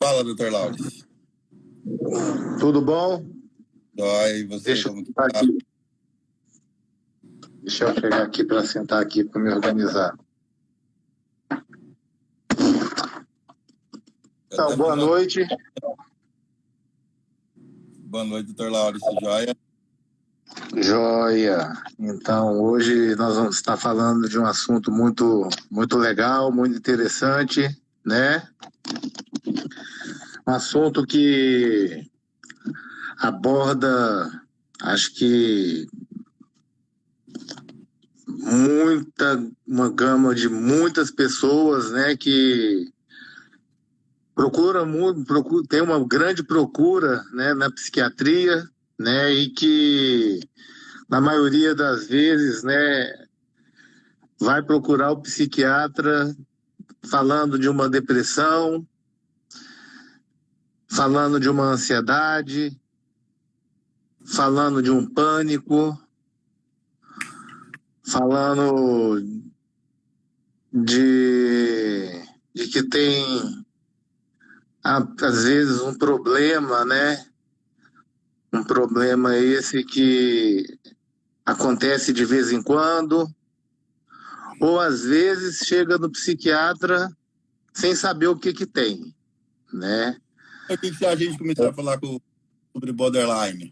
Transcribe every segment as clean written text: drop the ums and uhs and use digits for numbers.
Fala, doutor Laures. Tudo bom? Dói, você Deixa como eu que chegar tá? aqui, deixa eu chegar aqui para sentar aqui para me organizar. Eu Então, até boa fiz uma... noite. Boa noite, doutor Laures, joia? Joia. Então, hoje nós vamos estar falando de um assunto muito legal, muito interessante, né? Um assunto que aborda, acho que uma gama de muitas pessoas, né, que tem uma grande procura, né, na psiquiatria, né, e que na maioria das vezes, né, vai procurar o psiquiatra falando de uma depressão, falando de uma ansiedade, falando de um pânico, falando de que tem às vezes um problema, né? Um problema esse que acontece de vez em quando, ou às vezes chega no psiquiatra sem saber o que tem, né? O que se a gente começar a falar sobre borderline?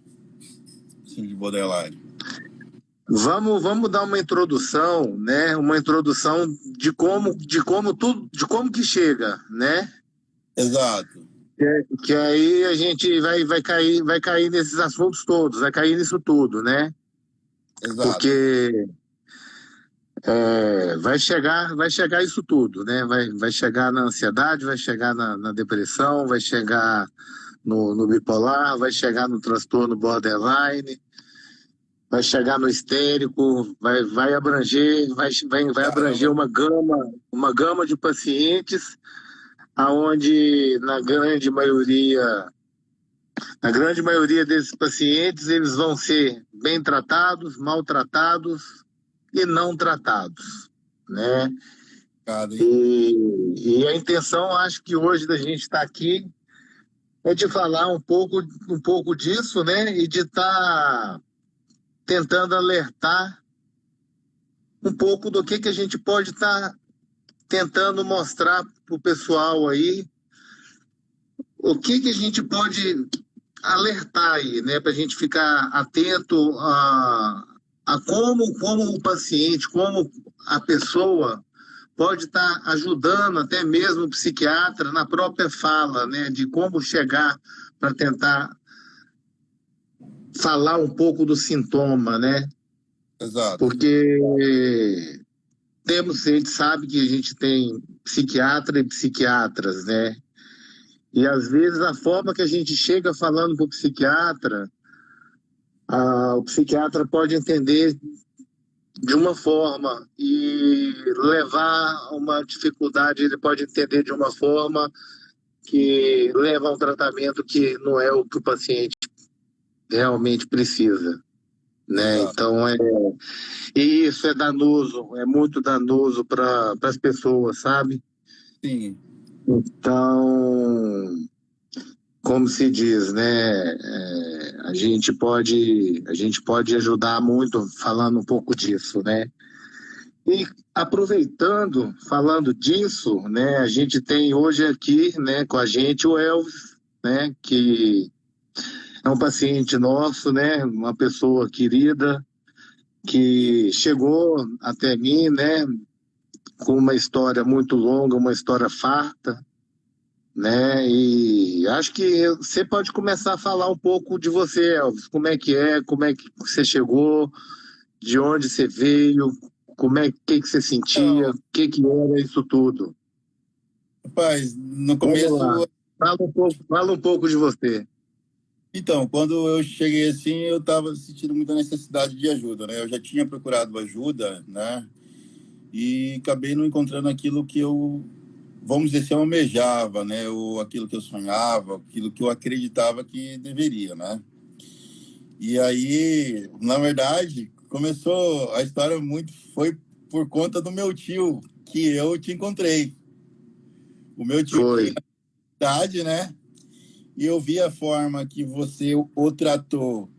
Sim, de borderline. Vamos dar uma introdução, né? Uma introdução de como que chega, né? Exato. Que aí a gente vai cair nesses assuntos todos, vai cair nisso tudo, né? Exato. Porque vai chegar isso tudo, né? Vai chegar na ansiedade, vai chegar na depressão, vai chegar no bipolar, vai chegar no transtorno borderline, vai chegar no histérico, vai abranger uma gama de pacientes, aonde na grande maioria desses pacientes eles vão ser bem tratados, maltratados e não tratados, né? E a intenção, acho que hoje da gente estar aqui é de falar um pouco disso, né? E de estar tentando alertar um pouco do que a gente pode estar tentando mostrar para o pessoal aí, o que a gente pode alertar aí, né? Para a gente ficar atento a como o paciente, como a pessoa pode estar ajudando até mesmo o psiquiatra na própria fala, né? De como chegar para tentar falar um pouco do sintoma, né? Exato. Porque a gente sabe que a gente tem psiquiatra e psiquiatras, né? E às vezes a forma que a gente chega falando para o psiquiatra pode entender de uma forma e levar a uma dificuldade, ele pode entender de uma forma que leva a um tratamento que não é o que o paciente realmente precisa, né? Exato. Então e isso é danoso, é muito danoso para as pessoas, sabe? Sim. Então, como se diz, né? A gente pode ajudar muito falando um pouco disso, né? E aproveitando, falando disso, né? A gente tem hoje aqui, né, com a gente o Elvis, né? Que é um paciente nosso, né? Uma pessoa querida que chegou até mim, né? Com uma história muito longa, uma história farta, né? E acho que você pode começar a falar um pouco de você, Elvis. Como é que você chegou, de onde você veio, que você sentia, Então, o que era isso tudo. rapaz, no Vamos lá. começo... Fala um pouco de você. Então, quando eu cheguei assim, eu estava sentindo muita necessidade de ajuda, né? Eu já tinha procurado ajuda, né? E acabei não encontrando aquilo que eu, vamos dizer assim, eu almejava, né? Ou aquilo que eu sonhava, aquilo que eu acreditava que deveria, né? E aí, na verdade, começou a história foi por conta do meu tio, que eu te encontrei. O meu tio tinha, Foi. idade, né? E eu vi a forma que você o tratou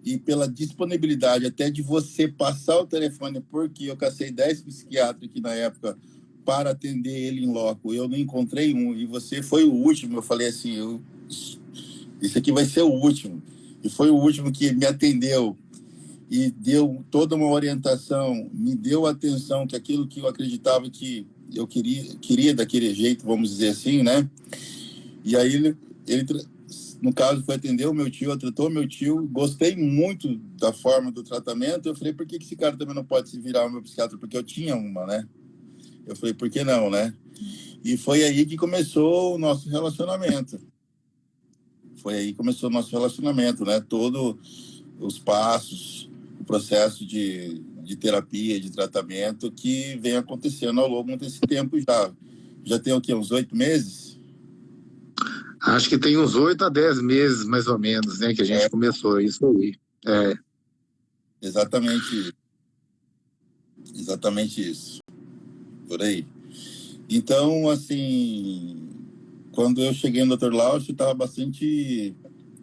e pela disponibilidade até de você passar o telefone, porque eu cacei 10 psiquiatras aqui na época para atender ele em loco. Eu não encontrei um e você foi o último. Eu falei assim, isso aqui vai ser o último. E foi o último que me atendeu e deu toda uma orientação, me deu atenção que aquilo que eu acreditava que eu queria daquele jeito, vamos dizer assim, né? E aí ele no caso, foi atender o meu tio, tratou o meu tio, gostei muito da forma do tratamento. Eu falei, por que esse cara também não pode se virar o meu psiquiatra? Porque eu tinha uma, né? Eu falei, por que não, né? E foi aí que começou o nosso relacionamento. Foi aí que começou o nosso relacionamento, né? Todos os passos, o processo de terapia, de tratamento que vem acontecendo ao longo desse tempo já. Já tem o quê? Uns 8 meses? Acho que tem uns 8 a 10 meses, mais ou menos, né, que a gente começou isso aí. Exatamente, exatamente isso. Por aí. Então, assim, quando eu cheguei no Dr. Lausch, eu estava bastante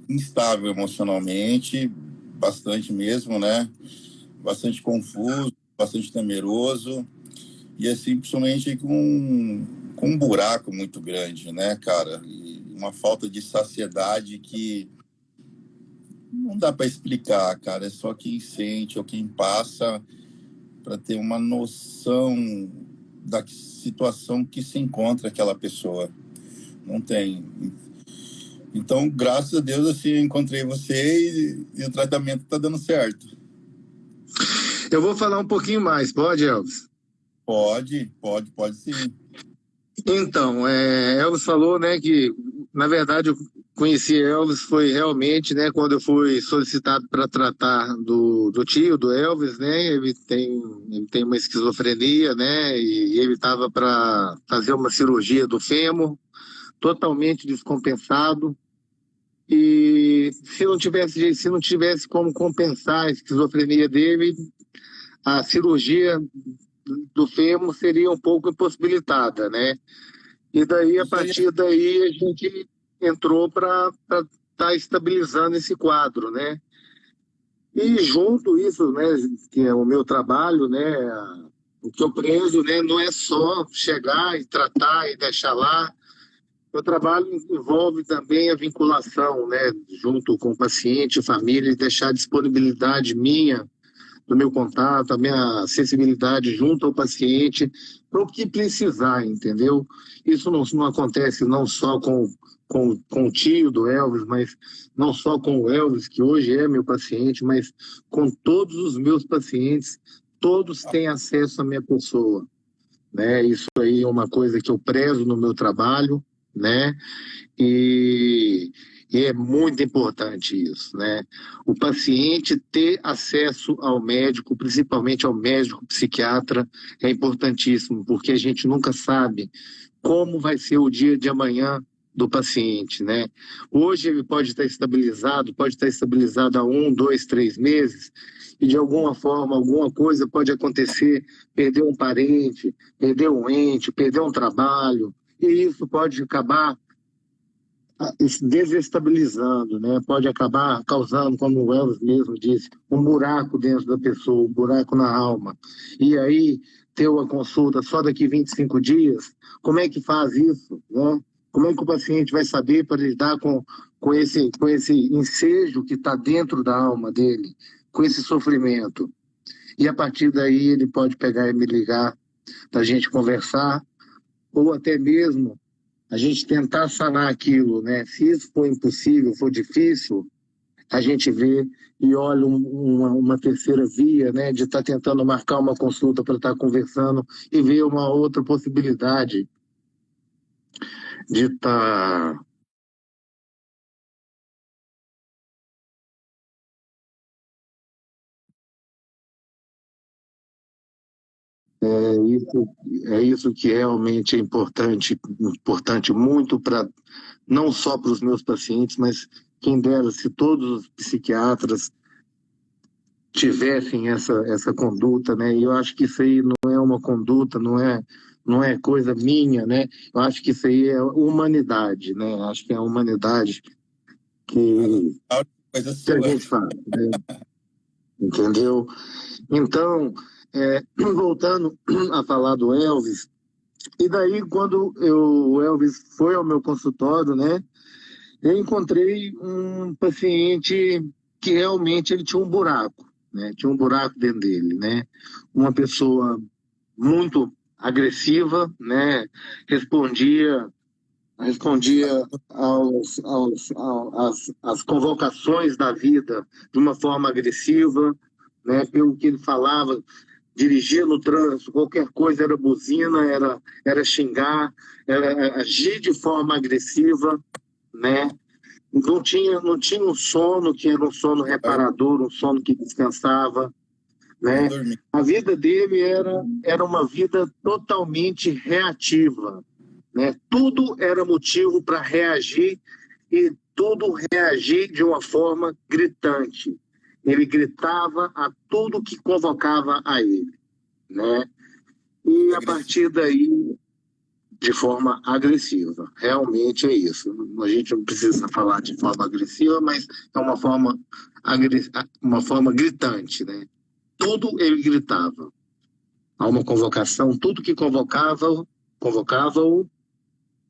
instável emocionalmente, bastante mesmo, né? Bastante confuso, bastante temeroso, e assim, principalmente com um buraco muito grande, né, cara? E uma falta de saciedade que não dá para explicar, cara. É só quem sente ou quem passa para ter uma noção da situação que se encontra aquela pessoa. Não tem. Então, graças a Deus, assim, eu encontrei você e o tratamento está dando certo. Eu vou falar um pouquinho mais, pode, Elvis? Pode sim. Então, Elvis falou, né, que, na verdade, eu conheci Elvis foi realmente, né, quando eu fui solicitado para tratar do tio, do Elvis, né, ele tem uma esquizofrenia, né, e ele estava para fazer uma cirurgia do fêmur, totalmente descompensado, e se não tivesse como compensar a esquizofrenia dele, a cirurgia do fêmur seria um pouco impossibilitada, né? E daí, a Isso aí, partir daí, a gente entrou para estar estabilizando esse quadro, né? E junto isso, né, que é o meu trabalho, né, o que eu prezo, né, não é só chegar e tratar e deixar lá. Meu trabalho envolve também a vinculação, né, junto com o paciente, família, e deixar a disponibilidade minha do meu contato, a minha acessibilidade junto ao paciente, para o que precisar, entendeu? Isso não acontece não só com o tio do Elvis, mas não só com o Elvis, que hoje é meu paciente, mas com todos os meus pacientes, todos têm acesso à minha pessoa, né? Isso aí é uma coisa que eu prezo no meu trabalho, né? E, e é muito importante isso, né? O paciente ter acesso ao médico, principalmente ao médico psiquiatra, é importantíssimo, porque a gente nunca sabe como vai ser o dia de amanhã do paciente, né? Hoje ele pode estar estabilizado há 1, 2, 3 meses, e de alguma forma, alguma coisa pode acontecer, perder um parente, perder um ente, perder um trabalho, e isso pode acabar desestabilizando, né? Pode acabar causando, como o Elvis mesmo disse, um buraco dentro da pessoa, um buraco na alma. E aí, ter uma consulta só daqui 25 dias, como é que faz isso, né? Como é que o paciente vai saber para lidar com esse ensejo que está dentro da alma dele, com esse sofrimento? E a partir daí ele pode pegar e me ligar para a gente conversar, ou até mesmo a gente tentar sanar aquilo, né? Se isso for impossível, for difícil, a gente vê e olha uma terceira via, né? De estar tentando marcar uma consulta para estar conversando e ver uma outra possibilidade de estar. Isso, é isso que realmente é importante muito para não só para os meus pacientes, mas quem dera se todos os psiquiatras tivessem essa conduta, né? E eu acho que isso aí não é uma conduta, não é não é coisa minha, né? Eu acho que isso aí é humanidade, né? Acho que é a humanidade que, Coisa que a sua. gente faz, né? Entendeu? Então, voltando a falar do Elvis, e daí quando o Elvis foi ao meu consultório, né? Eu encontrei um paciente que realmente ele tinha um buraco, né? Tinha um buraco dentro dele, né? Uma pessoa muito agressiva, né? Respondia, respondia às convocações da vida de uma forma agressiva, né? Pelo que ele falava, dirigir no trânsito, qualquer coisa era buzina, era xingar, era agir de forma agressiva, né? Não tinha um sono que era um sono reparador, um sono que descansava, Não né? dormi. A vida dele era uma vida totalmente reativa, né? Tudo era motivo para reagir e tudo reagir de uma forma gritante. Ele gritava a tudo que convocava a ele, né? E a Agressivo. partir daí de forma agressiva. Realmente é isso. A gente não precisa falar de forma agressiva, mas é uma forma gritante, né? Tudo ele gritava. Há uma convocação, tudo que convocava-o,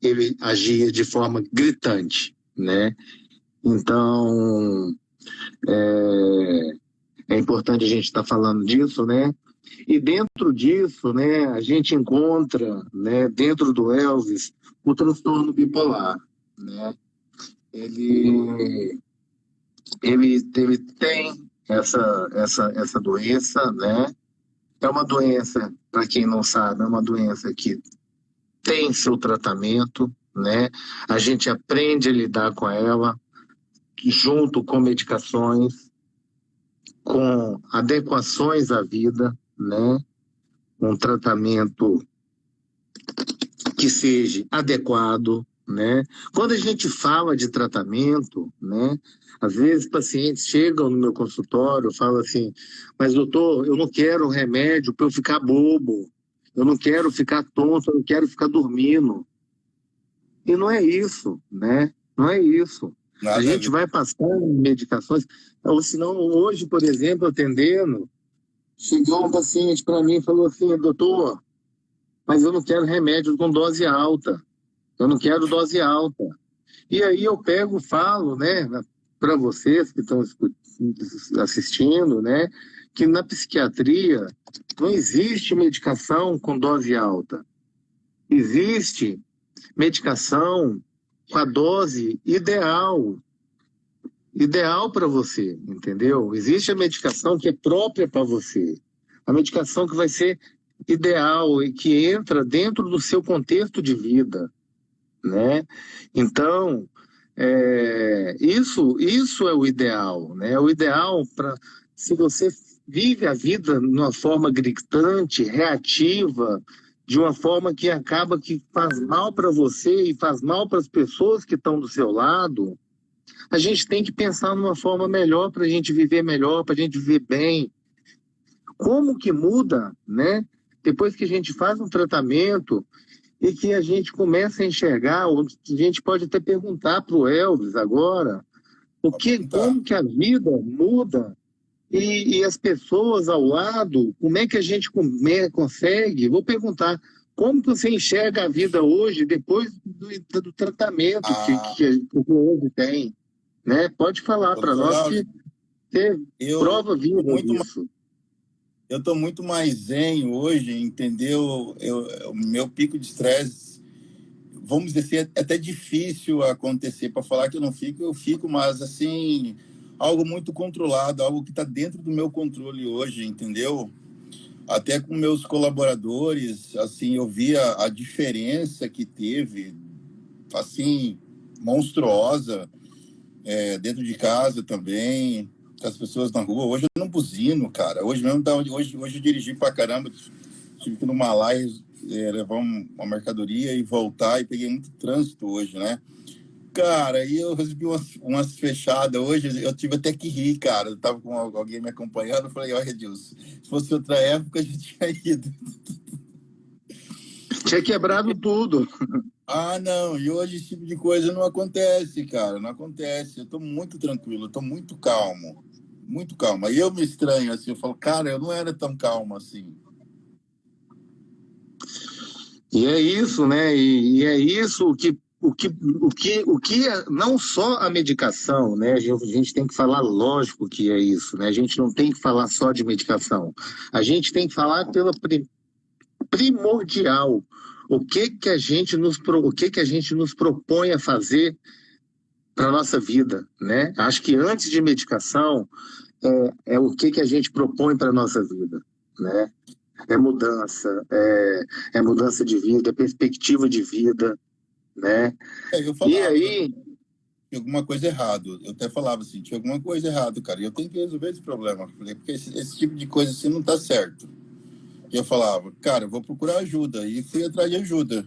ele agia de forma gritante, né? Então, é importante a gente estar falando disso, né? E dentro disso, né, a gente encontra, né, dentro do Elvis, o transtorno bipolar, né? Ele, ele tem essa doença, né? É uma doença, para quem não sabe, é uma doença que tem seu tratamento, né? A gente aprende a lidar com ela, junto com medicações, com adequações à vida, né? Um tratamento que seja adequado, né? Quando a gente fala de tratamento, né? Às vezes pacientes chegam no meu consultório e falam assim, mas doutor, eu não quero remédio para eu ficar bobo, eu não quero ficar tonto, eu não quero ficar dormindo. E não é isso, né? Não é isso. A Nada a gente ver. vai passar medicações, ou senão hoje, por exemplo, atendendo, chegou um paciente para mim e falou assim, doutor, mas eu não quero remédio com dose alta. Eu não quero dose alta. E aí eu pego, falo, né, para vocês que estão assistindo, né, que na psiquiatria não existe medicação com dose alta. Existe medicação com a dose ideal para você, entendeu? Existe a medicação que é própria para você. A medicação que vai ser ideal e que entra dentro do seu contexto de vida, né? Então, isso é o ideal, né? O ideal para se você vive a vida de uma forma gritante, reativa, de uma forma que acaba que faz mal para você e faz mal para as pessoas que estão do seu lado, a gente tem que pensar numa forma melhor para a gente viver melhor, para a gente viver bem. Como que muda, né? Depois que a gente faz um tratamento e que a gente começa a enxergar, ou a gente pode até perguntar para o Elvis agora, Pode perguntar. como que a vida muda e as pessoas ao lado, como é que a gente consegue? Vou perguntar, como que você enxerga a vida hoje, depois do tratamento Ah, que o Elvis tem? Né? Pode falar para doutor nós Lauro, que teve eu prova tô viva muito, disso. eu tô muito mais zen hoje, entendeu? O meu pico de estresse, vamos dizer, é até difícil acontecer. Para falar que eu não fico, eu fico, mas assim, algo muito controlado, algo que está dentro do meu controle hoje, entendeu? Até com meus colaboradores, assim, eu via a diferença que teve, assim, monstruosa, dentro de casa também, com as pessoas na rua. Hoje eu não buzino, cara. Hoje mesmo, hoje eu dirigi pra caramba, tive que ir no Malai, levar uma mercadoria e voltar, e peguei muito trânsito hoje, né? Cara, aí eu recebi umas fechadas hoje, eu tive até que rir, cara. Eu tava com alguém me acompanhando, eu falei, olha, Edilson, se fosse outra época, a gente tinha ido. Tinha quebrado tudo. Ah, não, e hoje esse tipo de coisa não acontece, cara, não acontece. Eu tô muito tranquilo, eu tô muito calmo, muito calmo. Aí eu me estranho assim, eu falo, cara, eu não era tão calmo assim. E é isso, né? E é isso não só a medicação, né? A gente tem que falar, lógico que é isso, né? A gente não tem que falar só de medicação. A gente tem que falar pela primordial. O que que a gente nos propõe a fazer para nossa vida, né? Acho que antes de medicação é o que que a gente propõe para nossa vida, né? É mudança de vida, é perspectiva de vida, né? Eu E falava, aí, tinha alguma coisa errada. Eu até falava assim, tinha alguma coisa errada, cara. E eu tenho que resolver esse problema. Eu falei, porque esse tipo de coisa assim não tá certo. E eu falava, cara, eu vou procurar ajuda. E fui atrás de ajuda.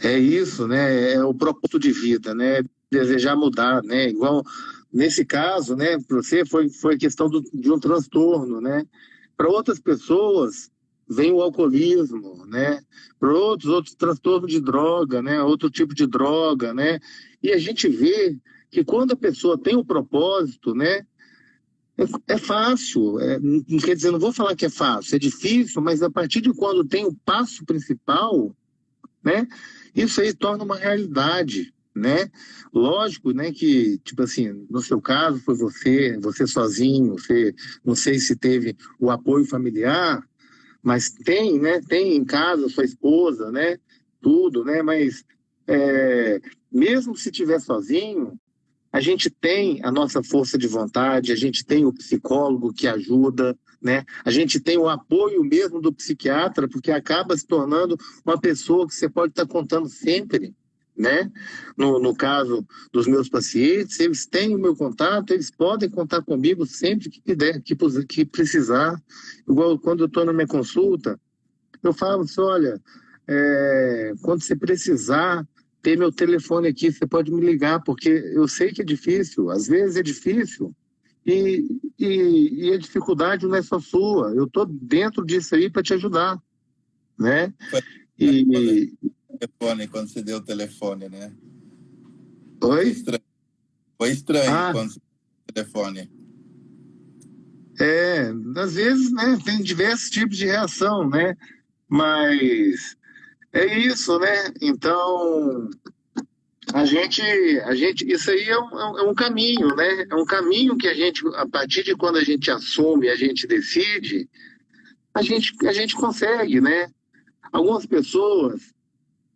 é isso, né? É o propósito de vida, né? Desejar mudar, né? Igual nesse caso, né? Para você foi questão de um transtorno, né? Para outras pessoas vem o alcoolismo, né? Para outros transtorno de droga, né? Outro tipo de droga, né? E a gente vê que quando a pessoa tem o propósito, né? É fácil, não quer dizer, não vou falar que é fácil, é difícil, mas a partir de quando tem o passo principal, né? Isso aí torna uma realidade, né? Lógico, né, que, tipo assim, no seu caso foi você sozinho, você, não sei se teve o apoio familiar, mas tem, né, tem em casa sua esposa, né, tudo, né, mas mesmo se tiver sozinho, a gente tem a nossa força de vontade, a gente tem o psicólogo que ajuda, né? A gente tem o apoio mesmo do psiquiatra, porque acaba se tornando uma pessoa que você pode estar contando sempre, né? No caso dos meus pacientes, eles têm o meu contato, eles podem contar comigo sempre que puder, que precisar. Igual quando eu estou na minha consulta, eu falo assim, olha, quando você precisar ter meu telefone aqui, você pode me ligar, porque eu sei que é difícil, às vezes é difícil, e a dificuldade não é só sua, eu estou dentro disso aí para te ajudar, né? Foi quando, E, quando você deu o telefone, né? Foi oi? estranho. Foi estranho Ah, quando você deu o telefone. às vezes, né, tem diversos tipos de reação, né? Mas é isso, né? Então, isso aí é um caminho, né? É um caminho que a gente, a partir de quando a gente assume, a gente decide, a gente consegue, né? Algumas pessoas,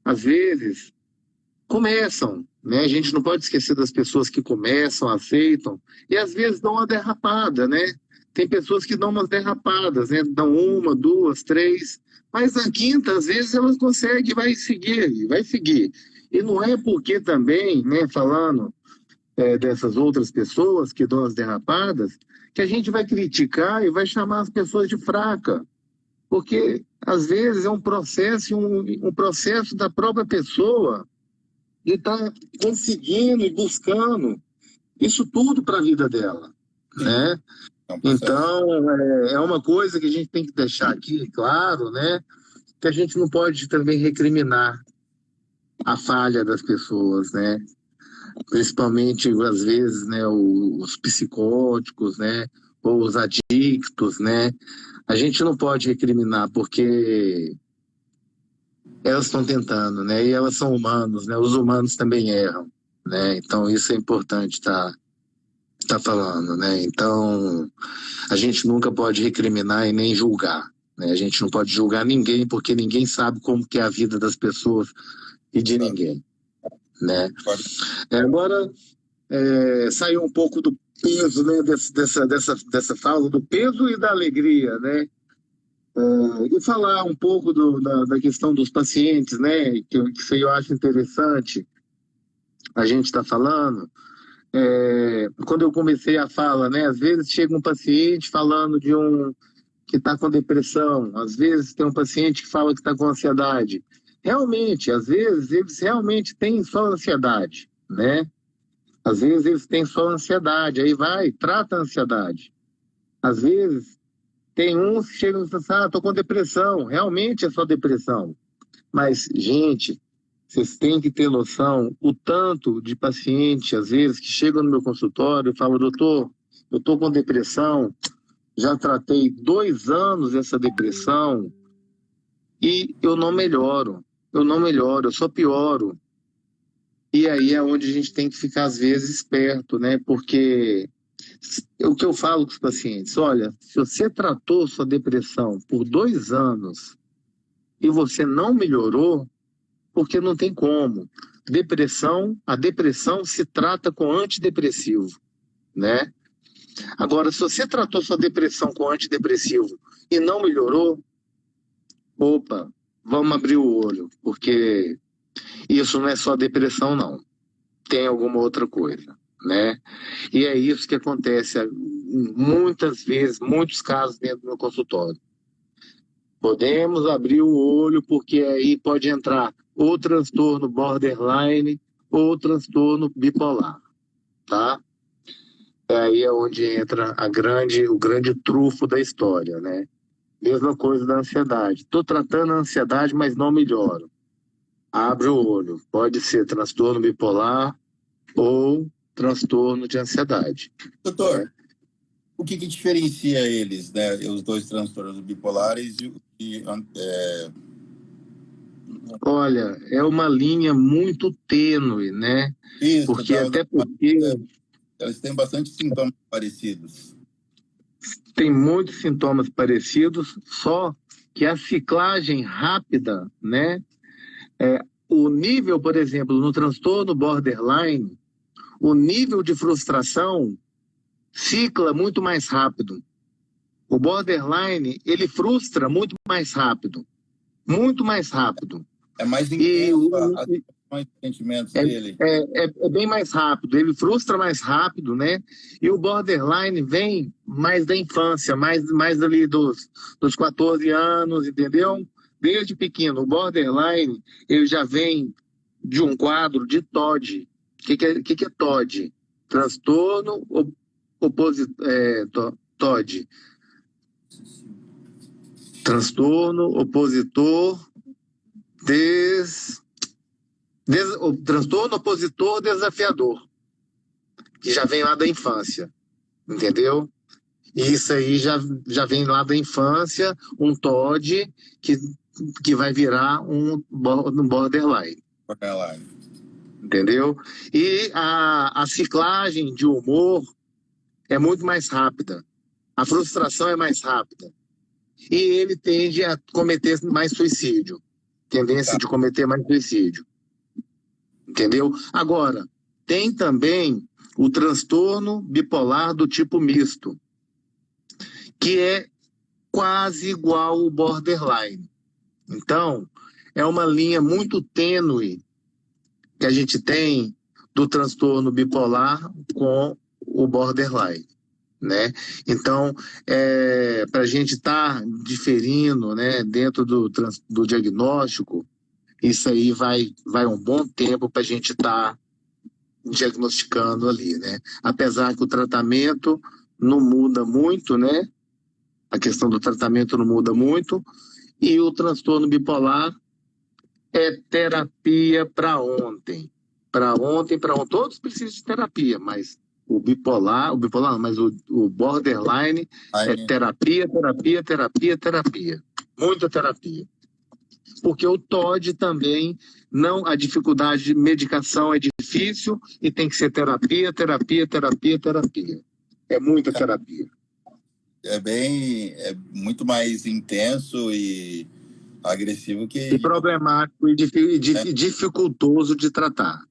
às vezes, começam, né? A gente não pode esquecer das pessoas que começam, aceitam, e às vezes dão uma derrapada, né? Tem pessoas que dão umas derrapadas, né? Dão uma, duas, três, mas na quinta, às vezes, elas conseguem, vai seguir, vai seguir. E não é porque também, né, falando dessas outras pessoas que dão as derrapadas, que a gente vai criticar e vai chamar as pessoas de fraca, porque às vezes é um processo, um processo da própria pessoa de estar conseguindo e buscando isso tudo para a vida dela, Sim, né? é um processo. Então, é uma coisa que a gente tem que deixar aqui claro, né? Que a gente não pode também recriminar a falha das pessoas, né? Principalmente às vezes, né, os psicóticos, né, ou os adictos, né, a gente não pode recriminar porque elas estão tentando, né, e elas são humanos, né, os humanos também erram, né, então isso é importante tá falando, né, então a gente nunca pode recriminar e nem julgar, né, a gente não pode julgar ninguém porque ninguém sabe como que é a vida das pessoas e de Sabe? ninguém, né. Concordo. Agora saiu um pouco do peso, né, dessa fala, do peso e da alegria, né? E falar um pouco da questão dos pacientes, né? Que isso aí eu acho interessante a gente está falando. Quando eu comecei a fala, né? Às vezes chega um paciente falando de um que está com depressão, às vezes tem um paciente que fala que está com ansiedade. Realmente, às vezes eles realmente têm só ansiedade, né? Às vezes eles têm só ansiedade, aí vai, trata a ansiedade. Às vezes Tem uns que chegam e falam assim, tô com depressão. Realmente é só depressão. Mas, gente, vocês têm que ter noção o tanto de paciente, às vezes, que chegam no meu consultório e falam, doutor, eu tô com depressão, já tratei 2 anos essa depressão e eu não melhoro. Eu só pioro. E aí é onde a gente tem que ficar, às vezes, esperto, né? Porque o que eu falo com os pacientes, olha, se você tratou sua depressão por 2 anos e você não melhorou, porque não tem como. A depressão se trata com antidepressivo, né? Agora, se você tratou sua depressão com antidepressivo e não melhorou, opa, vamos abrir o olho, porque isso não é só depressão, não. Tem alguma outra coisa, né? E é isso que acontece muitas vezes, muitos casos dentro do meu consultório. Podemos abrir o olho porque aí pode entrar ou transtorno borderline ou transtorno bipolar, tá? Aí é onde entra o grande trunfo da história, né? Mesma coisa da ansiedade. Estou tratando a ansiedade, mas não melhoro. Abre o olho. Pode ser transtorno bipolar ou transtorno de ansiedade. Doutor, o que diferencia eles, né? Os dois transtornos bipolares Olha, é uma linha muito tênue, né? Isso, Porque eles têm bastante sintomas parecidos. tem muitos sintomas parecidos, só que a ciclagem rápida, né? O nível, por exemplo, no transtorno borderline, o nível de frustração cicla muito mais rápido. O borderline, ele frustra muito mais rápido. Muito mais rápido. É mais intenso os sentimentos dele. É bem mais rápido. Ele frustra mais rápido, né? E o borderline vem mais da infância, mais ali dos 14 anos, entendeu? Desde pequeno. O borderline, ele já vem de um quadro de TOD. O que é TOD? Transtorno TOD. Transtorno opositor o transtorno opositor desafiador, que já vem lá da infância, entendeu? E isso aí já vem lá da infância, um TOD que vai virar um borderline. Entendeu? E a ciclagem de humor é muito mais rápida. A frustração é mais rápida. E ele tende a cometer mais suicídio. Tendência de cometer mais suicídio. Entendeu? Agora, tem também o transtorno bipolar do tipo misto, que é quase igual ao borderline. Então, é uma linha muito tênue que a gente tem do transtorno bipolar com o borderline, né? Então, para a gente estar diferindo, né, dentro do diagnóstico, isso aí vai um bom tempo para a gente estar diagnosticando ali, né? Apesar que o tratamento não muda muito, né? A questão do tratamento não muda muito, e o transtorno bipolar é terapia para ontem. Para ontem. Todos precisam de terapia, mas o borderline é terapia. Muita terapia. Porque o TOD também, a dificuldade de medicação é difícil e tem que ser terapia. É muita terapia. É muito mais intenso e agressivo que... E problemático e dificultoso de tratar.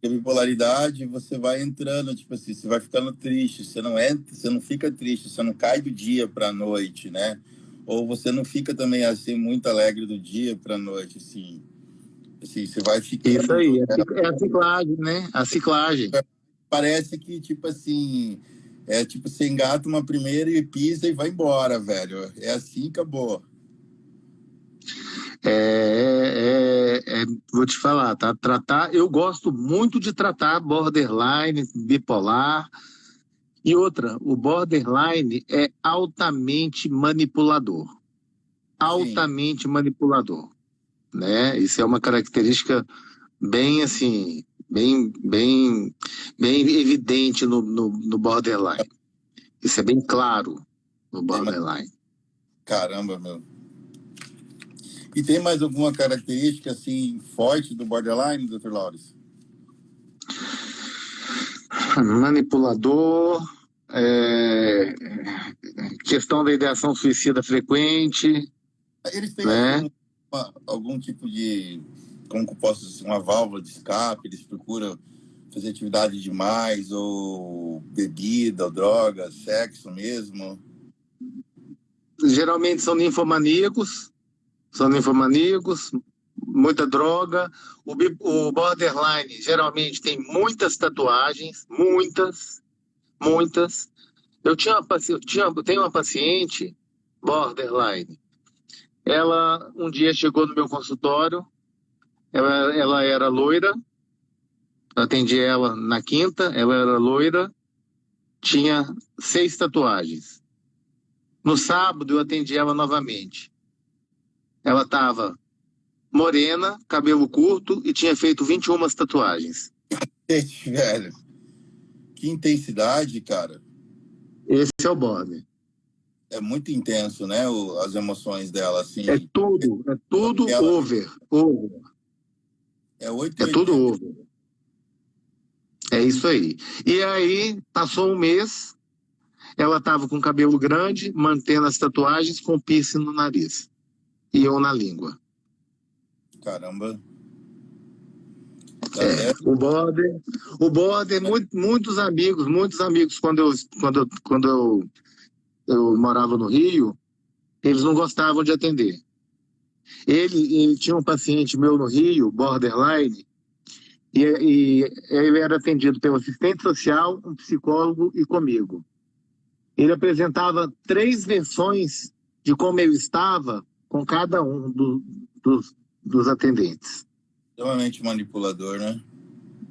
A bipolaridade, você vai entrando, tipo assim, você vai ficando triste, você não fica triste, você não cai do dia para a noite, né? Ou você não fica também assim muito alegre do dia para a noite, assim, você vai ficando... Isso aí, é a ciclagem, né? A ciclagem. Parece que, tipo assim, você engata uma primeira e pisa e vai embora, velho. É assim, acabou. Vou te falar, tá? Eu gosto muito de tratar borderline, bipolar, E outra, o borderline é altamente manipulador. Sim. Altamente manipulador, né? Isso é uma característica bem assim, bem evidente no borderline. Isso é bem claro no Tem mais... borderline. Caramba, meu. E tem mais alguma característica assim forte do borderline, Dr. Laures? Manipulador, é, questão da ideação suicida frequente, Eles têm né? assim algum tipo de, como que eu posso dizer, uma válvula de escape? Eles procuram fazer atividade demais, ou bebida, ou droga, sexo mesmo? Geralmente são ninfomaníacos, muita droga. O borderline geralmente tem muitas tatuagens, muitas. Eu tenho uma paciente borderline. Ela um dia chegou no meu consultório, ela era loira, eu atendi ela na quinta, ela era loira, tinha 6 tatuagens. No sábado eu atendi ela novamente. Ela estava morena, cabelo curto e tinha feito 21 tatuagens. Esse, velho, que intensidade, cara. Esse é o border. É muito intenso, né? As emoções dela, É assim. tudo Ela over. é 8 e É tudo 80. over. É isso aí. E aí, passou um mês, ela estava com cabelo grande, mantendo as tatuagens com piercing no nariz e eu na língua. Caramba. Dá até. O border, muitos amigos, quando eu morava no Rio, eles não gostavam de atender. Ele tinha um paciente meu no Rio, borderline, e ele era atendido pelo assistente social, um psicólogo e comigo. Ele apresentava 3 versões de como eu estava com cada um dos atendentes. Extremamente manipulador, né?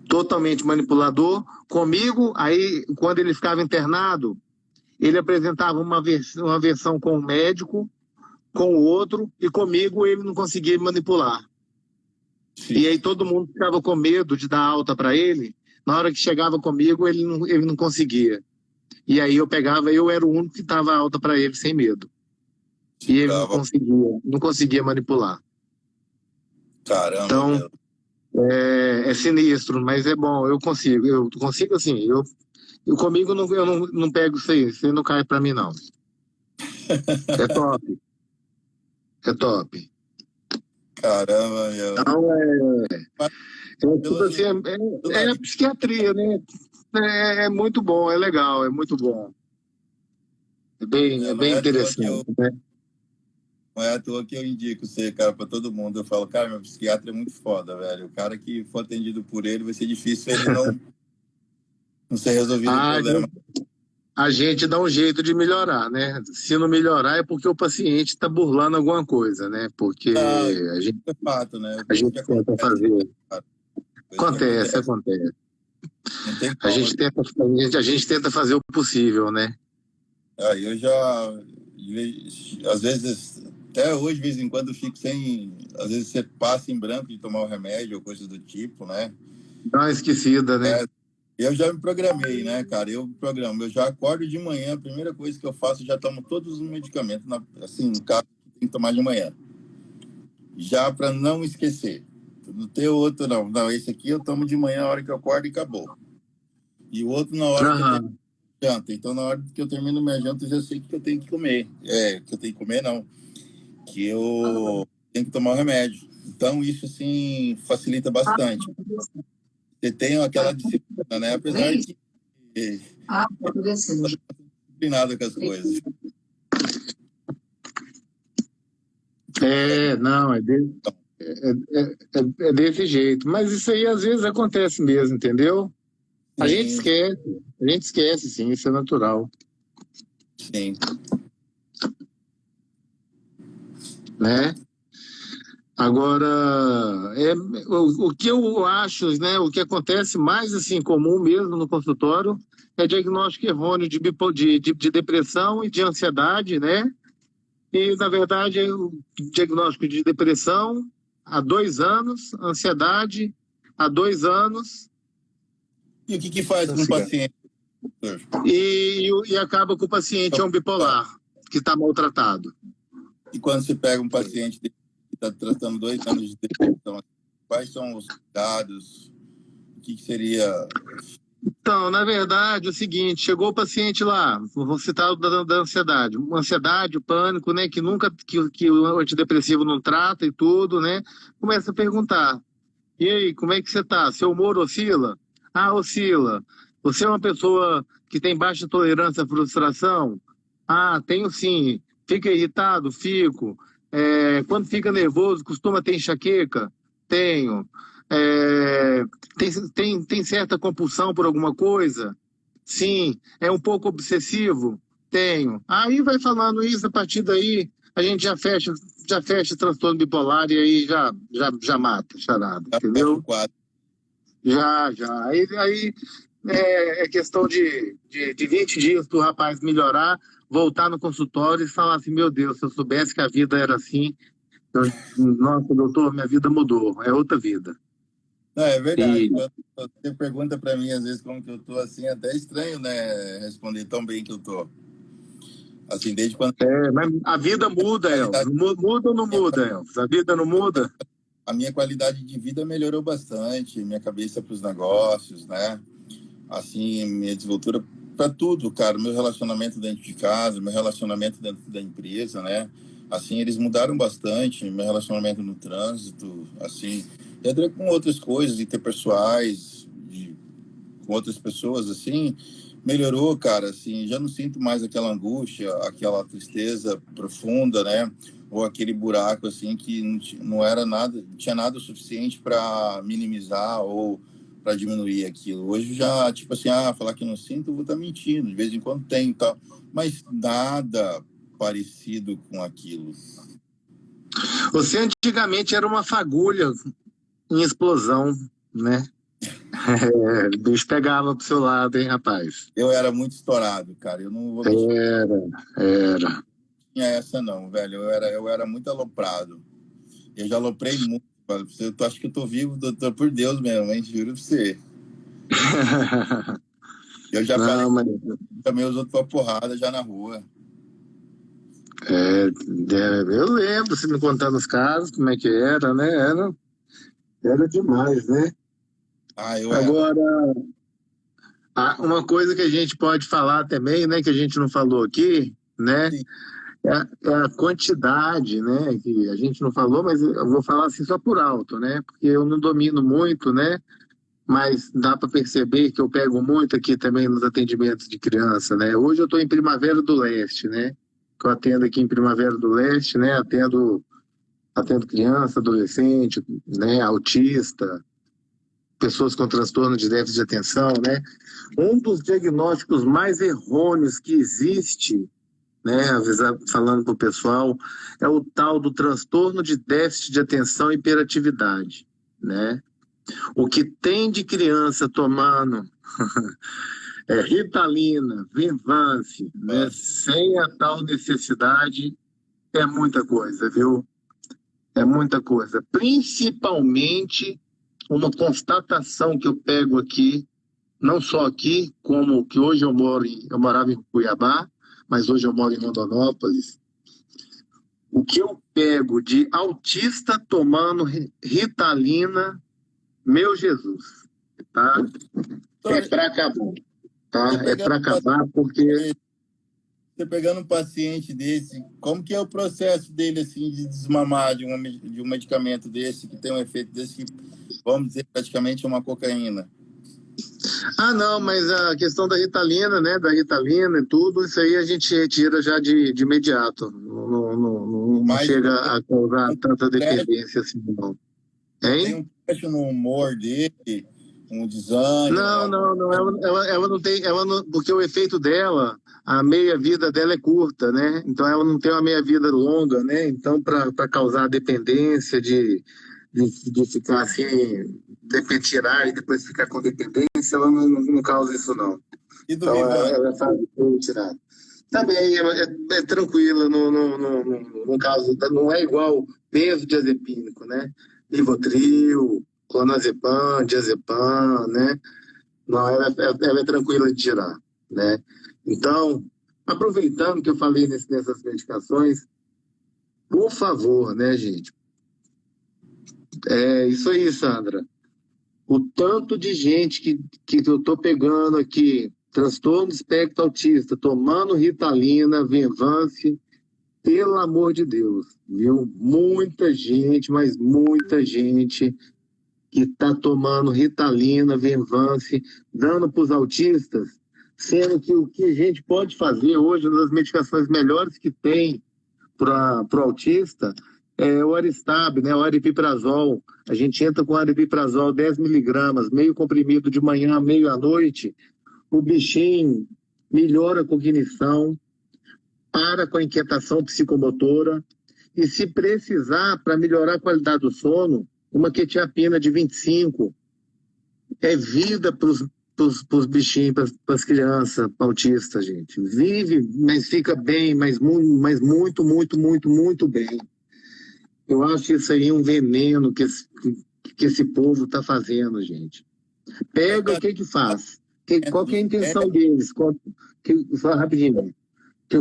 Totalmente manipulador. Comigo, aí, quando ele ficava internado, ele apresentava uma versão com o médico, com o outro, e comigo ele não conseguia manipular. Sim. E aí todo mundo ficava com medo de dar alta para ele. Na hora que chegava comigo, ele não conseguia. E aí eu era o único que dava alta para ele sem medo. E ele Brava. não conseguia manipular. Caramba, Então, meu. é sinistro, mas é bom, eu consigo assim, comigo eu não pego isso aí não cai para mim não. É top, é top. Caramba, meu. Então, tipo Pelo assim, jeito, do é a nariz, psiquiatria, né? É muito bom, é legal, é muito bom. É né? bem interessante, né? Não é à toa que eu indico você, cara, pra todo mundo. Eu falo, cara, meu psiquiatra é muito foda, velho. O cara que for atendido por ele, vai ser difícil ele não ser resolvido o A problema. a gente dá um jeito de melhorar, né? Se não melhorar é porque o paciente está burlando alguma coisa, né? Porque Ah, a gente, é fato, né? a Coisa que gente tenta acontece, fazer. cara. Coisa que Acontece, acontece. acontece. Não tem A como. gente tenta, a gente tenta fazer o possível, né? Aí eu já, às vezes, até hoje, de vez em quando, eu fico sem. Às vezes você passa em branco de tomar o remédio ou coisas do tipo, né? Dá uma esquecida, né? É, eu já me programei, né, cara? Eu me programo. Eu já acordo de manhã, a primeira coisa que eu faço, eu já tomo todos os medicamentos, assim, no caso, que tem que tomar de manhã. Já para não esquecer. Não ter outro, não. Não, esse aqui eu tomo de manhã, na hora que eu acordo e acabou. E o outro na hora que eu termino Aham. a janta. Então, na hora que eu termino minha janta, eu já sei que eu tenho que comer. Que eu tenho que comer, não. Que eu tenho que tomar o remédio. Então, isso, assim, facilita bastante. Você tem aquela disciplina, né? Apesar que disciplinado com as coisas. Não, é desse jeito. Mas isso aí às vezes acontece mesmo, entendeu? Sim, A gente esquece, sim, isso é natural, sim. né? Agora, o que eu acho, né, o que acontece mais assim comum mesmo no consultório é diagnóstico errôneo de depressão e de ansiedade, né? E, na verdade, o diagnóstico de depressão há 2 anos, ansiedade há 2 anos, E o que que faz com o paciente, doutor? e acaba com o paciente é um bipolar, que está maltratado. E quando você pega um paciente que está tratando 2 anos de depressão, quais são os cuidados? O que que seria? Então, na verdade, é o seguinte, chegou o paciente lá, vou citar o da ansiedade, uma ansiedade, o pânico, né, que nunca, que o antidepressivo não trata e tudo, né, começa a perguntar, e aí, como é que você tá? Seu humor oscila? Ah, oscila. Você é uma pessoa que tem baixa tolerância à frustração? Ah, tenho sim. Fica irritado? Fico. Quando fica nervoso, costuma ter enxaqueca? Tenho. É, tem certa compulsão por alguma coisa? Sim. É um pouco obsessivo? Tenho. Aí vai falando isso, a partir daí a gente já fecha transtorno bipolar e aí já mata, charada, Já fecha o entendeu? quadro. Já. Aí é questão de 20 dias para o rapaz melhorar, voltar no consultório e falar assim, meu Deus, se eu soubesse que a vida era assim, nossa, doutor, minha vida mudou, é outra vida. Não, é verdade. E Quando você pergunta para mim, às vezes, como que eu tô, assim, é até estranho, né, responder tão bem que eu tô. Assim, desde quando mas a vida muda, Elvis. qualidade, Muda ou não minha, muda, Elvis? A vida não muda? a minha qualidade de vida melhorou bastante, minha cabeça para os negócios, né? Assim, minha desenvoltura para tudo, cara. Meu relacionamento dentro de casa, meu relacionamento dentro da empresa, né? Assim, eles mudaram bastante. Meu relacionamento no trânsito, assim, e até com outras coisas interpessoais, com outras pessoas, assim, melhorou, cara. Assim, já não sinto mais aquela angústia, aquela tristeza profunda, né? Ou aquele buraco, assim, que não era nada, não tinha nada o suficiente para minimizar ou para diminuir aquilo. Hoje já, tipo assim, falar que não sinto, eu vou estar mentindo. De vez em quando tem e tal, mas nada parecido com aquilo. Você antigamente era uma fagulha em explosão, né? O bicho pegava pro seu lado, hein, rapaz? Eu era muito estourado, cara. Eu não vou mentir, Era. tinha essa não, velho. Eu era muito aloprado. Eu já aloprei muito. Eu acho que eu tô vivo, doutor, por Deus mesmo, hein? Juro pra você. Eu já parei Não, mas também os outros pra porrada já na rua. eu lembro você me contando os casos, como é que era, né? Era demais, né? Eu era. Agora, uma coisa que a gente pode falar também, né, que a gente não falou aqui, né, Sim. é a quantidade, né, que a gente não falou, mas eu vou falar assim só por alto, né, porque eu não domino muito, né, mas dá para perceber que eu pego muito aqui também nos atendimentos de criança, né. Hoje eu estou em Primavera do Leste, né, que eu atendo aqui em Primavera do Leste, né, atendo criança, adolescente, né, autista, pessoas com transtorno de déficit de atenção, né? Um dos diagnósticos mais errôneos que existe, né, falando para o pessoal, é o tal do transtorno de déficit de atenção e hiperatividade, né? O que tem de criança tomando Ritalina, Venvance, né, Nossa. sem a tal necessidade, é muita coisa, viu? É muita coisa. Principalmente uma constatação que eu pego aqui, não só aqui, como que hoje eu morava em Cuiabá, mas hoje eu moro em Rondonópolis. O que eu pego de autista tomando Ritalina, meu Jesus, tá? É Doutor, para acabar, você tá? É pegando, para acabar porque você pegando um paciente desse, como que é o processo dele, assim, de desmamar de um medicamento desse, que tem um efeito desse, que, vamos dizer, praticamente é uma cocaína? não, mas a questão da Ritalina, né? Da Ritalina e tudo, isso aí a gente retira já de imediato. Não Mas chega a causar um tanta trecho, dependência assim, não. não tem Hein? um trecho no humor dele, um desânimo? Não, ela não tem, porque o efeito dela, a meia-vida dela é curta, né? Então ela não tem uma meia-vida longa, né? Então, para causar dependência de ficar assim, de repente tirar e depois ficar com dependência, ela não causa isso, não. E do Então Vivante? ela faz tirar. Também é tranquila, no caso, não é igual benzodiazepínico, né? Rivotril, clonazepam, diazepam, né? Não, ela é tranquila de tirar, né? Então, aproveitando que eu falei nessas medicações, por favor, né, gente? É isso aí, Sandra. O tanto de gente que eu tô pegando aqui, transtorno do espectro autista, tomando Ritalina, Venvance, pelo amor de Deus, viu? Muita gente, mas muita gente que está tomando Ritalina, Venvance, dando para os autistas, sendo que o que a gente pode fazer hoje, uma das medicações melhores que tem para o autista, é o Aristab, né, o aripiprazol. A gente entra com aripiprazol 10 miligramas, meio comprimido de manhã, meio à noite, o bichinho melhora a cognição, para com a inquietação psicomotora, e se precisar, para melhorar a qualidade do sono, uma quetiapina de 25 é vida para os bichinhos, para as crianças autistas, gente. Vive, mas fica bem, mas muito, muito, muito, muito bem. Eu acho isso aí um veneno que esse povo está fazendo, gente. Pega o que faz. Qual que é a intenção deles? Só rapidinho.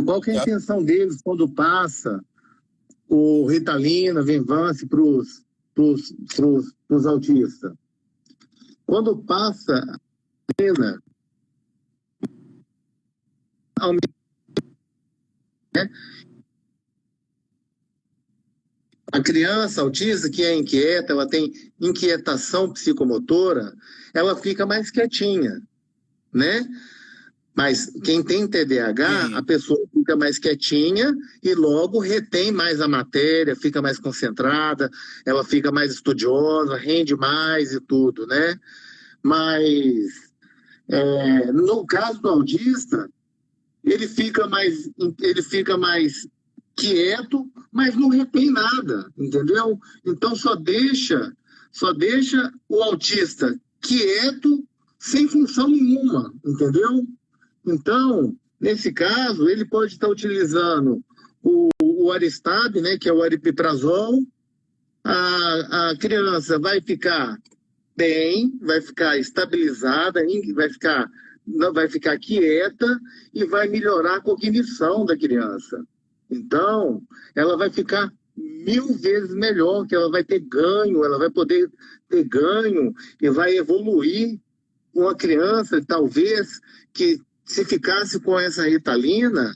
Qual que é a intenção deles quando passa o Ritalina, Venvance para os autistas? Quando passa a pena, né? A criança autista que é inquieta, ela tem inquietação psicomotora, ela fica mais quietinha, né? Mas quem tem TDAH, a pessoa fica mais quietinha e logo retém mais a matéria, fica mais concentrada, ela fica mais estudiosa, rende mais e tudo, né? Mas no caso do autista, ele fica mais quieto, mas não retém nada, entendeu? Então só deixa o autista quieto, sem função nenhuma, entendeu? Então, nesse caso, ele pode estar utilizando o Aristab, né, que é o aripiprazol. A criança vai ficar bem, vai ficar estabilizada, vai ficar quieta e vai melhorar a cognição da criança. Então, ela vai ficar 1000 vezes melhor, que ela vai ter ganho, ela vai poder ter ganho e vai evoluir. Uma criança, talvez, que se ficasse com essa Ritalina,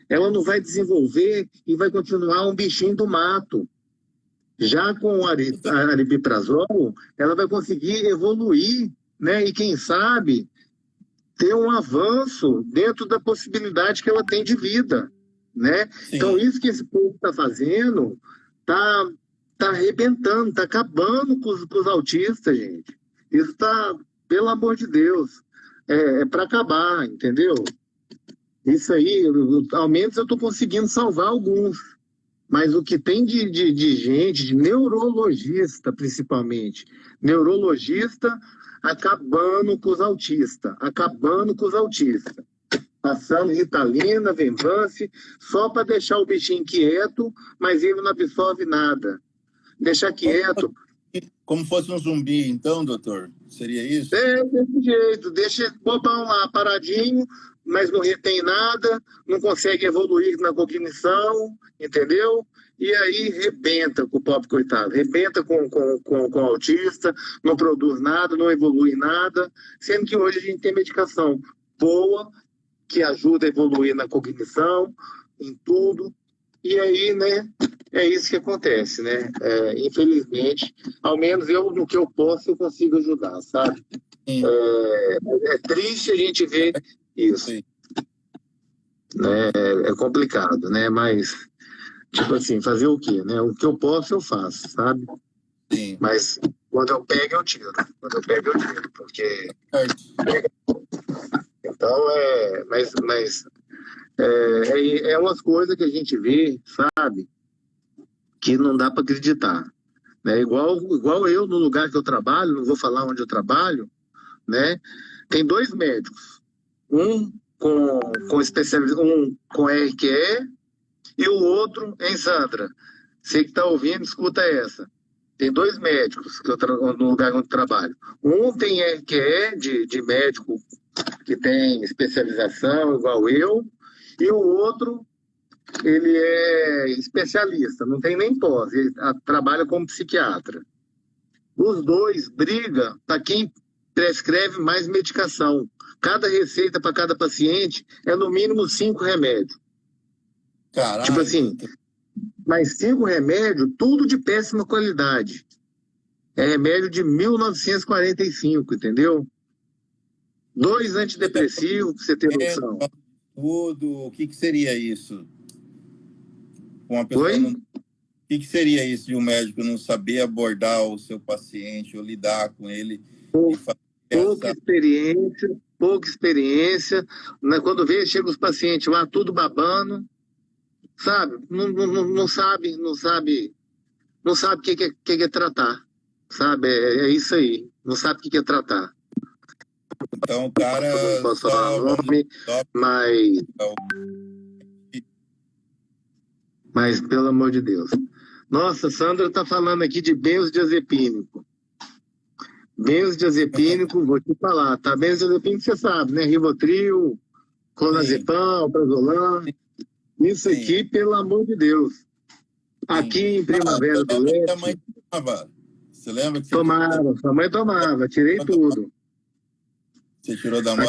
ela não vai desenvolver e vai continuar um bichinho do mato. Já com a aripiprazol, ela vai conseguir evoluir, né? E quem sabe ter um avanço dentro da possibilidade que ela tem de vida, né? Sim. Então isso que esse povo está fazendo, tá arrebentando, tá acabando com os autistas, gente. Isso tá, pelo amor de Deus, é para acabar, entendeu? Isso aí, ao menos eu estou conseguindo salvar alguns. Mas o que tem de gente, de neurologista principalmente, neurologista acabando com os autistas, passando Ritalina, Venvance, só para deixar o bichinho quieto, mas ele não absorve nada. Deixar quieto. Como fosse um zumbi, então, doutor? Seria isso? Desse jeito, deixa o bobão lá paradinho, mas não retém nada, não consegue evoluir na cognição, entendeu? E aí rebenta com o pobre coitado, rebenta com o autista, não produz nada, não evolui nada, sendo que hoje a gente tem medicação boa, que ajuda a evoluir na cognição, em tudo, e aí, né, é isso que acontece, né? Infelizmente, ao menos eu, no que eu posso, eu consigo ajudar, sabe? É triste a gente ver isso. Sim. Né? É complicado, né? Mas, tipo assim, fazer o quê, né? O que eu posso, eu faço, sabe? Sim. Mas Quando eu pego, eu tiro. Quando eu pego, eu tiro. Porque. Certo. Então, é umas coisas que a gente vê, sabe? Que não dá para acreditar. Né? Igual eu, no lugar que eu trabalho, não vou falar onde eu trabalho, né? Tem 2 médicos. Um com especialização, um com RQE e o outro em Sandra. Você que está ouvindo, escuta essa. Tem 2 médicos no lugar onde eu trabalho. Um tem RQE de médico que tem especialização igual eu, e o outro ele é especialista, não tem nem pós, ele trabalha como psiquiatra. Os 2 brigam para quem prescreve mais medicação. Cada receita para cada paciente é no mínimo 5 remédios. Caralho. Tipo assim, mas 5 remédios, tudo de péssima qualidade. É remédio de 1945, entendeu? 2 antidepressivos, pra você ter noção. Tudo. O que seria isso? Uma pessoa Oi? não... O que seria isso de um médico não saber abordar o seu paciente ou lidar com ele? Pouca experiência. Né? Quando vê, chega os pacientes lá, tudo babando, sabe? Não sabe o que é tratar, sabe? É isso aí. Não sabe o que é tratar. Então, o cara não posso falar nome, mas pelo amor de Deus. Nossa, Sandra está falando aqui de benzodiazepínico. Benzodiazepínico, vou te falar, tá? Benzodiazepínico você sabe, né? Rivotril, clonazepam, alprazolam. Isso Sim. aqui, pelo amor de Deus. Sim. Aqui em Primavera do Leste... Mãe tomava. Você lembra que você tomava, sua mãe tomava, tirei tudo. Você tirou da mãe?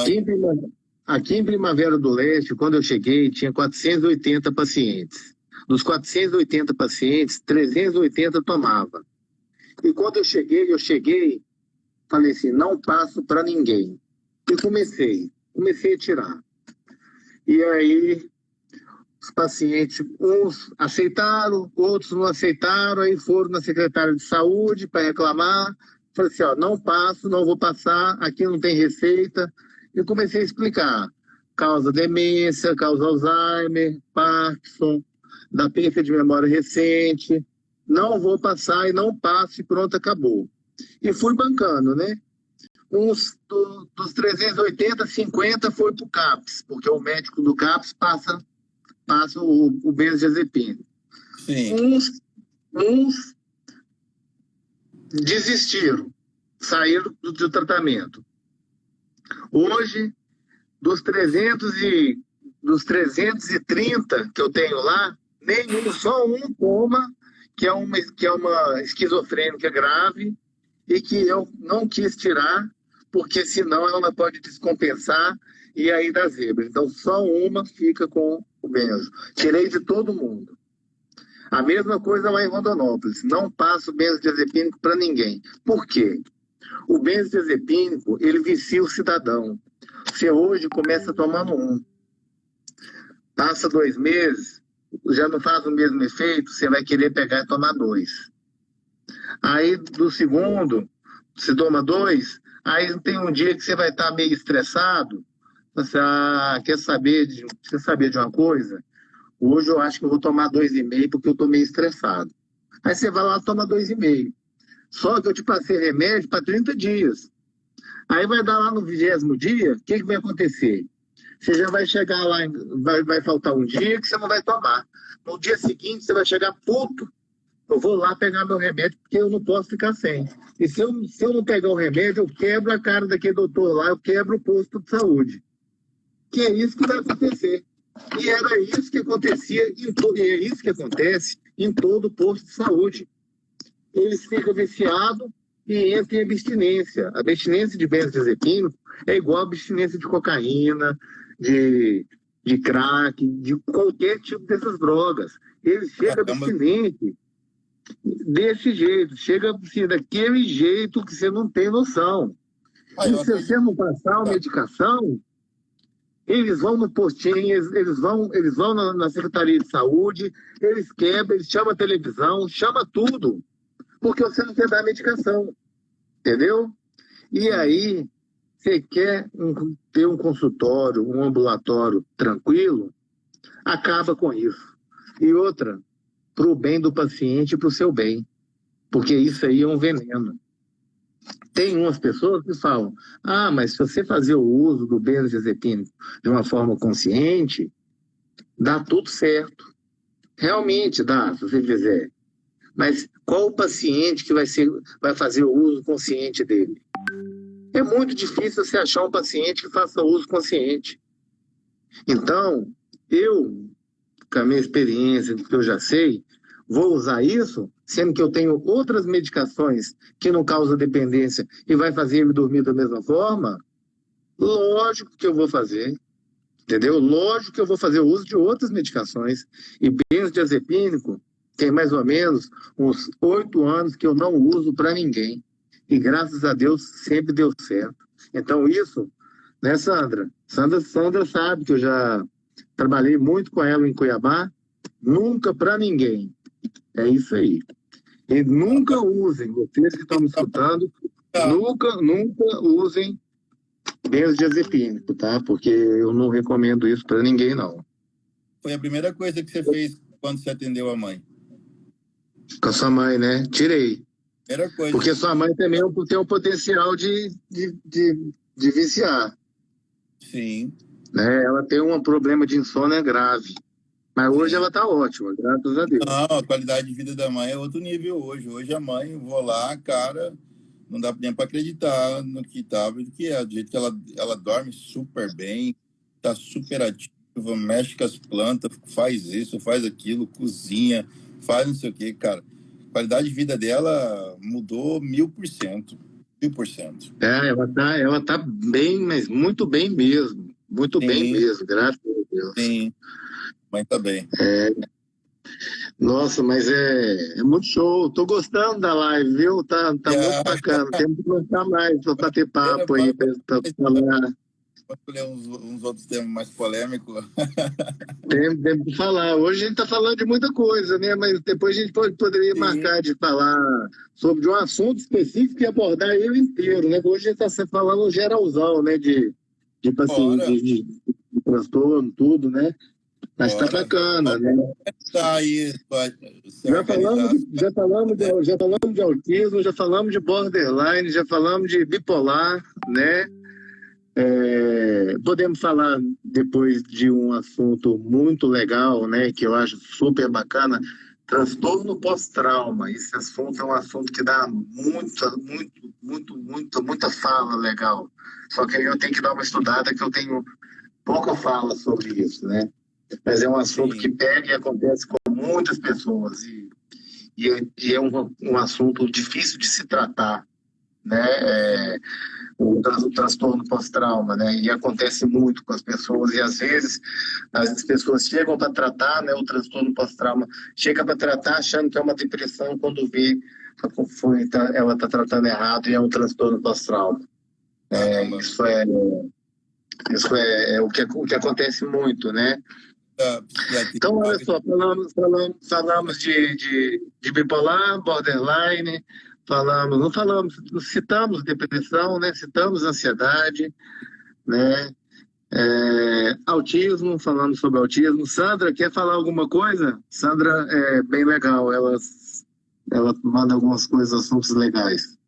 Aqui em Primavera do Leste, quando eu cheguei, tinha 480 pacientes. Dos 480 pacientes, 380 tomava. E quando eu cheguei, falei assim, não passo para ninguém. E comecei a tirar. E aí, os pacientes, uns aceitaram, outros não aceitaram, aí foram na secretária de saúde para reclamar. Falei assim, ó, não passo, não vou passar, aqui não tem receita. E comecei a explicar. Causa demência, causa Alzheimer, Parkinson, da perda de memória recente. Não vou passar e não passo e pronto, acabou. E fui bancando, né? Dos 380, 50 foi para o CAPS, porque o médico do CAPS passa o benzodiazepínico. Sim. Uns desistiram, saíram do tratamento. Hoje, dos 330 que eu tenho lá, só um toma, que é uma esquizofrênica grave, e que eu não quis tirar, porque senão ela pode descompensar e aí dá zebra. Então, só uma fica com o benzo. Tirei de todo mundo. A mesma coisa lá em Rondonópolis. Não passo benzodiazepínico para ninguém. Por quê? O benzodiazepínico, ele vicia o cidadão. Você hoje começa tomando um. Passa 2 meses, já não faz o mesmo efeito, você vai querer pegar e tomar 2. Aí, do segundo, você toma 2, aí tem um dia que você vai estar meio estressado. Você quer saber de uma coisa? Hoje eu acho que eu vou tomar 2,5 porque eu estou meio estressado. Aí você vai lá e toma 2,5. Só que eu te passei remédio para 30 dias. Aí vai dar lá no 20º dia, o que vai acontecer? Você já vai chegar lá, vai faltar um dia que você não vai tomar. No dia seguinte você vai chegar puto. Eu vou lá pegar meu remédio porque eu não posso ficar sem. E se eu não pegar o remédio, eu quebro a cara daquele doutor lá, eu quebro o posto de saúde. Que é isso que vai acontecer. E era isso que acontecia, e é isso que acontece em todo posto de saúde. Eles ficam viciados e entram em abstinência. A abstinência de benzodiazepínico é igual a abstinência de cocaína, de crack, de qualquer tipo dessas drogas. Eles chegam abstinentes desse jeito, chega assim, daquele jeito que você não tem noção. E se você não passar a medicação, eles vão no postinho, eles vão na Secretaria de Saúde, eles quebram, eles chamam a televisão, chama tudo, porque você não quer dar medicação. entendeu? E Sim. aí, você quer ter um consultório, um ambulatório tranquilo, acaba com isso. E outra, para o bem do paciente e para o seu bem, porque isso aí é um veneno. Tem umas pessoas que falam, mas se você fazer o uso do benzodiazepínico de uma forma consciente, dá tudo certo. Realmente dá, se você quiser. Mas qual o paciente que vai fazer o uso consciente dele? É muito difícil você achar um paciente que faça uso consciente. Então, eu, com a minha experiência, com o que eu já sei, vou usar isso, sendo que eu tenho outras medicações que não causam dependência e vai fazer ele dormir da mesma forma, lógico que eu vou fazer, entendeu? Lógico que eu vou fazer uso de outras medicações. E benzodiazepínico tem mais ou menos uns 8 anos que eu não uso para ninguém. E graças a Deus sempre deu certo. Então isso, né, Sandra? Sandra sabe que eu já trabalhei muito com ela em Cuiabá, nunca para ninguém. É isso aí. E nunca usem, vocês que estão me escutando, nunca usem benzodiazepínico, tá? Porque eu não recomendo isso para ninguém, não. Foi a primeira coisa que você fez quando você atendeu a mãe? Com a sua mãe, né? Tirei. Primeira coisa. Porque sua mãe também tem um potencial de viciar. Sim. Né? Ela tem um problema de insônia grave. Mas hoje ela tá ótima, graças a Deus. Não, a qualidade de vida da mãe é outro nível hoje. Hoje a mãe, vou lá, cara, não dá nem para acreditar no que estava e do que é. Do jeito que ela dorme super bem, tá super ativa, mexe com as plantas, faz isso, faz aquilo, cozinha, faz não sei o que, cara. A qualidade de vida dela mudou 1000%. 1000%. Ela tá bem, mas muito bem mesmo. Muito bem mesmo, graças a Deus. Sim, mãe tá bem. Nossa, mas é muito show. Tô gostando da live, viu? Tá muito bacana. Temos que gostar mais pra bater papo aí, pra falar. Pode escolher uns outros temas mais polêmicos. Temos que falar. Hoje a gente tá falando de muita coisa, né? Mas depois a gente poderia marcar de falar sobre um assunto específico e abordar ele inteiro, né? Hoje a gente tá falando geralzão, né? De paciente, de transtorno, tudo, né? Mas tá bacana, né? Tá aí, Já falamos de autismo, já falamos de borderline, já falamos de bipolar, né? Podemos falar depois de um assunto muito legal, né? Que eu acho super bacana, transtorno pós-trauma. Esse assunto é um assunto que dá muita fala legal. Só que aí eu tenho que dar uma estudada, que eu tenho pouca fala sobre isso, né? Mas é um assunto que pega e acontece com muitas pessoas e é um assunto difícil de se tratar, né? O transtorno pós-trauma, né? E acontece muito com as pessoas e às vezes as pessoas chegam para tratar, né? O transtorno pós-trauma chega para tratar achando que é uma depressão quando vê ela está tratando errado e é um transtorno pós-trauma. Isso é o que acontece muito, né? Então, olha só, falamos de bipolar, borderline, citamos depressão, né? Citamos ansiedade, né? Autismo, falamos sobre autismo. Sandra, quer falar alguma coisa? Sandra é bem legal, ela manda algumas coisas, assuntos legais.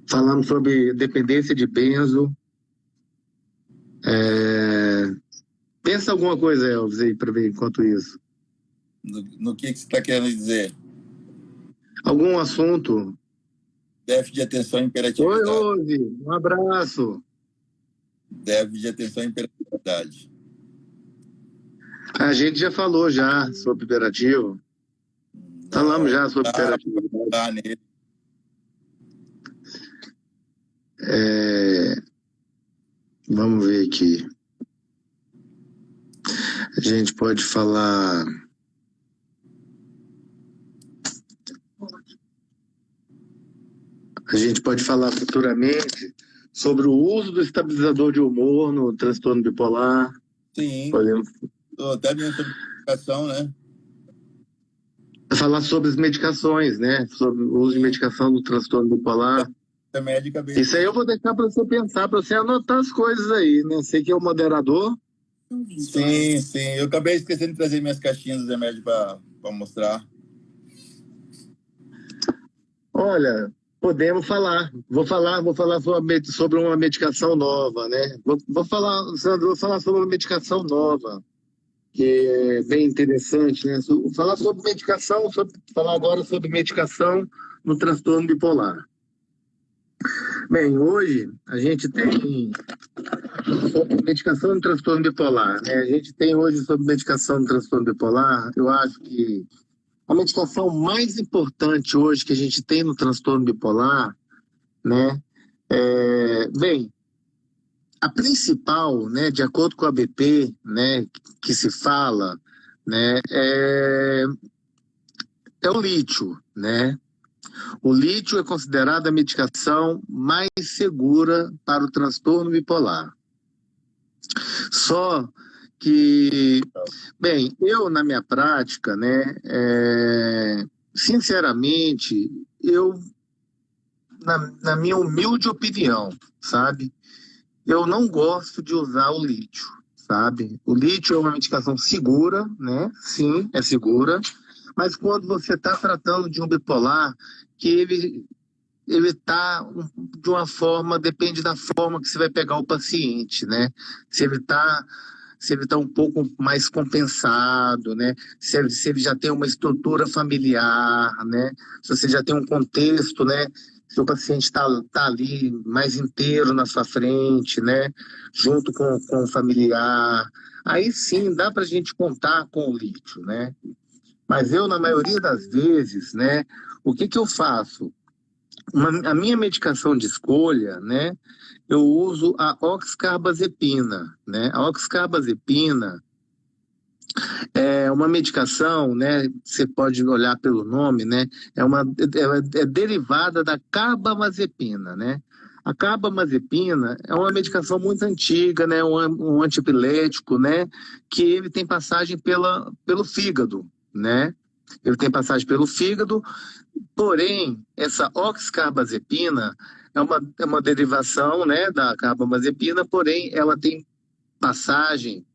Falamos sobre dependência de benzo. Pensa alguma coisa, Elvis, aí, para ver enquanto isso. No que você está querendo dizer? Algum assunto? Déficit de atenção e hiperatividade. Oi, Elvis, um abraço. Déficit de atenção e hiperatividade. A gente já falou já sobre hiperativo. Falamos já sobre hiperatividade. Tá nele. Vamos ver aqui. A gente pode falar... A gente pode falar futuramente sobre o uso do estabilizador de humor no transtorno bipolar. Sim. Podemos... Até mesmo sobre educação, né? falar sobre as medicações, né? Sobre o uso de medicação do transtorno bipolar. Remédio e cabeça. Isso aí eu vou deixar para você pensar, para você anotar as coisas aí, né? Você que é o moderador. Sim, sim. Eu acabei esquecendo de trazer minhas caixinhas dos remédios para mostrar. Olha, podemos falar. Vou falar sobre uma medicação nova, né? Vou falar, Sandro, vou falar sobre uma medicação nova, que é bem interessante, né? Falar sobre medicação, falar agora sobre medicação no transtorno bipolar. Bem, hoje a gente tem sobre medicação no transtorno bipolar, né? A gente tem hoje sobre medicação no transtorno bipolar, eu acho que a medicação mais importante hoje que a gente tem no transtorno bipolar, né? Bem, a principal, né, de acordo com a BP, né, que se fala, né, é o lítio, né? O lítio é considerado a medicação mais segura para o transtorno bipolar. Só que, bem, eu na minha prática, né, sinceramente, na minha humilde opinião, sabe, eu não gosto de usar o lítio, sabe? O lítio é uma medicação segura, né? Sim, é segura, mas quando você está tratando de um bipolar, que ele está de uma forma, depende da forma que você vai pegar o paciente, né? Se ele está um pouco mais compensado, né? Se ele já tem uma estrutura familiar, né? Se você já tem um contexto, né? Se o paciente tá ali mais inteiro na sua frente, né? Junto com o familiar, aí sim dá para a gente contar com o lítio, né? Mas eu, na maioria das vezes, né? O que eu faço? A minha medicação de escolha, né? Eu uso a oxcarbazepina, né? A oxcarbazepina é uma medicação, né? Você pode olhar pelo nome, né? É derivada da carbamazepina, né? A carbamazepina é uma medicação muito antiga, né? Um antiepilético, né? Que ele tem passagem pelo fígado, né? Ele tem passagem pelo fígado, porém, essa oxcarbazepina é uma derivação, né, da carbamazepina, porém, ela tem passagem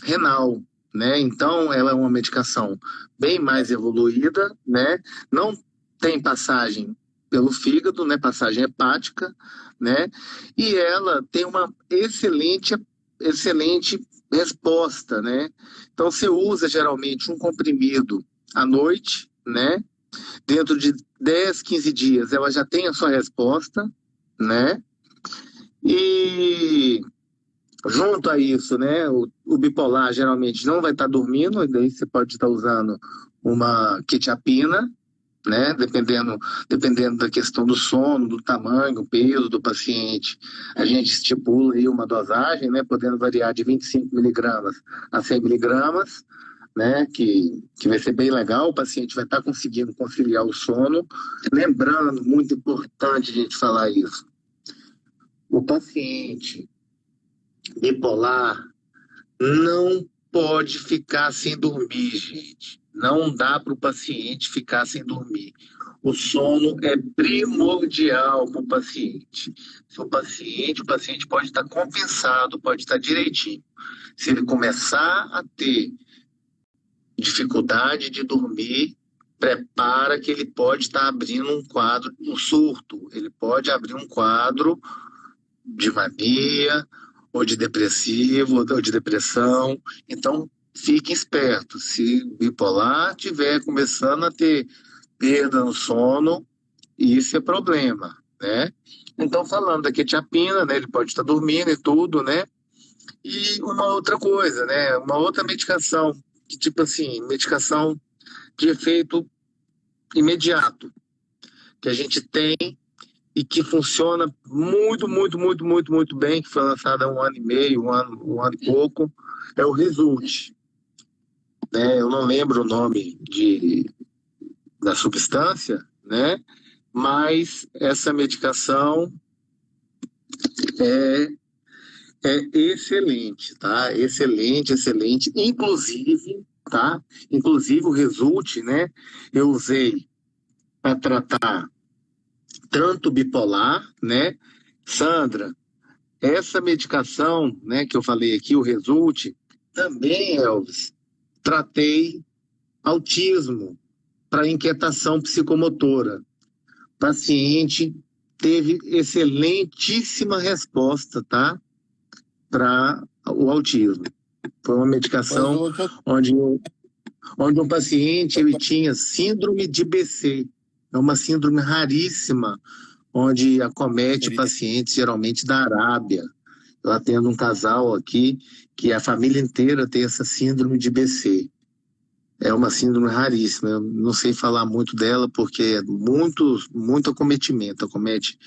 renal, né? Então, ela é uma medicação bem mais evoluída, né? Não tem passagem pelo fígado, né? Passagem hepática, né? E ela tem uma excelente resposta, né? Então, você usa geralmente um comprimido à noite, né? Dentro de 10, 15 dias, ela já tem a sua resposta, né? E junto a isso, né, o bipolar geralmente não vai estar dormindo, e daí você pode estar usando uma quetiapina, né, dependendo da questão do sono, do tamanho, peso do paciente. A gente estipula aí uma dosagem, né, podendo variar de 25 miligramas a 100 miligramas, né, que vai ser bem legal, o paciente vai estar conseguindo conciliar o sono. Lembrando, muito importante a gente falar isso, o paciente bipolar não pode ficar sem dormir, gente. Não dá para o paciente ficar sem dormir. O sono é primordial para o paciente. Se o paciente pode estar compensado, pode estar direitinho. Se ele começar a ter dificuldade de dormir, prepara que ele pode estar abrindo um quadro, um surto. Ele pode abrir um quadro de mania, ou de depressivo, ou de depressão. Então, fique esperto. Se bipolar estiver começando a ter perda no sono, isso é problema, né? Então, falando da quetiapina, né? Ele pode estar dormindo e tudo, né? E uma outra coisa, né? Uma outra medicação, que tipo assim, medicação de efeito imediato, que a gente tem e que funciona muito bem, que foi lançada há um ano e meio, um ano e pouco, é o Result. Né? Eu não lembro o nome da substância, né? Mas essa medicação é, é excelente, tá? Excelente. Inclusive, tá? Inclusive o Result, né? Eu usei para tratar tanto bipolar, né? Sandra, essa medicação, né, que eu falei aqui, o Result, também, Elvis, tratei autismo para inquietação psicomotora. Paciente teve excelentíssima resposta, tá? Para o autismo. Foi uma Mas medicação o onde um paciente ele tinha síndrome de BC. É uma síndrome raríssima, onde acomete seria, pacientes geralmente da Arábia. Eu atendo um casal aqui que a família inteira tem essa síndrome de BC. É uma síndrome raríssima. Eu não sei falar muito dela porque é muito acometimento. Acomete,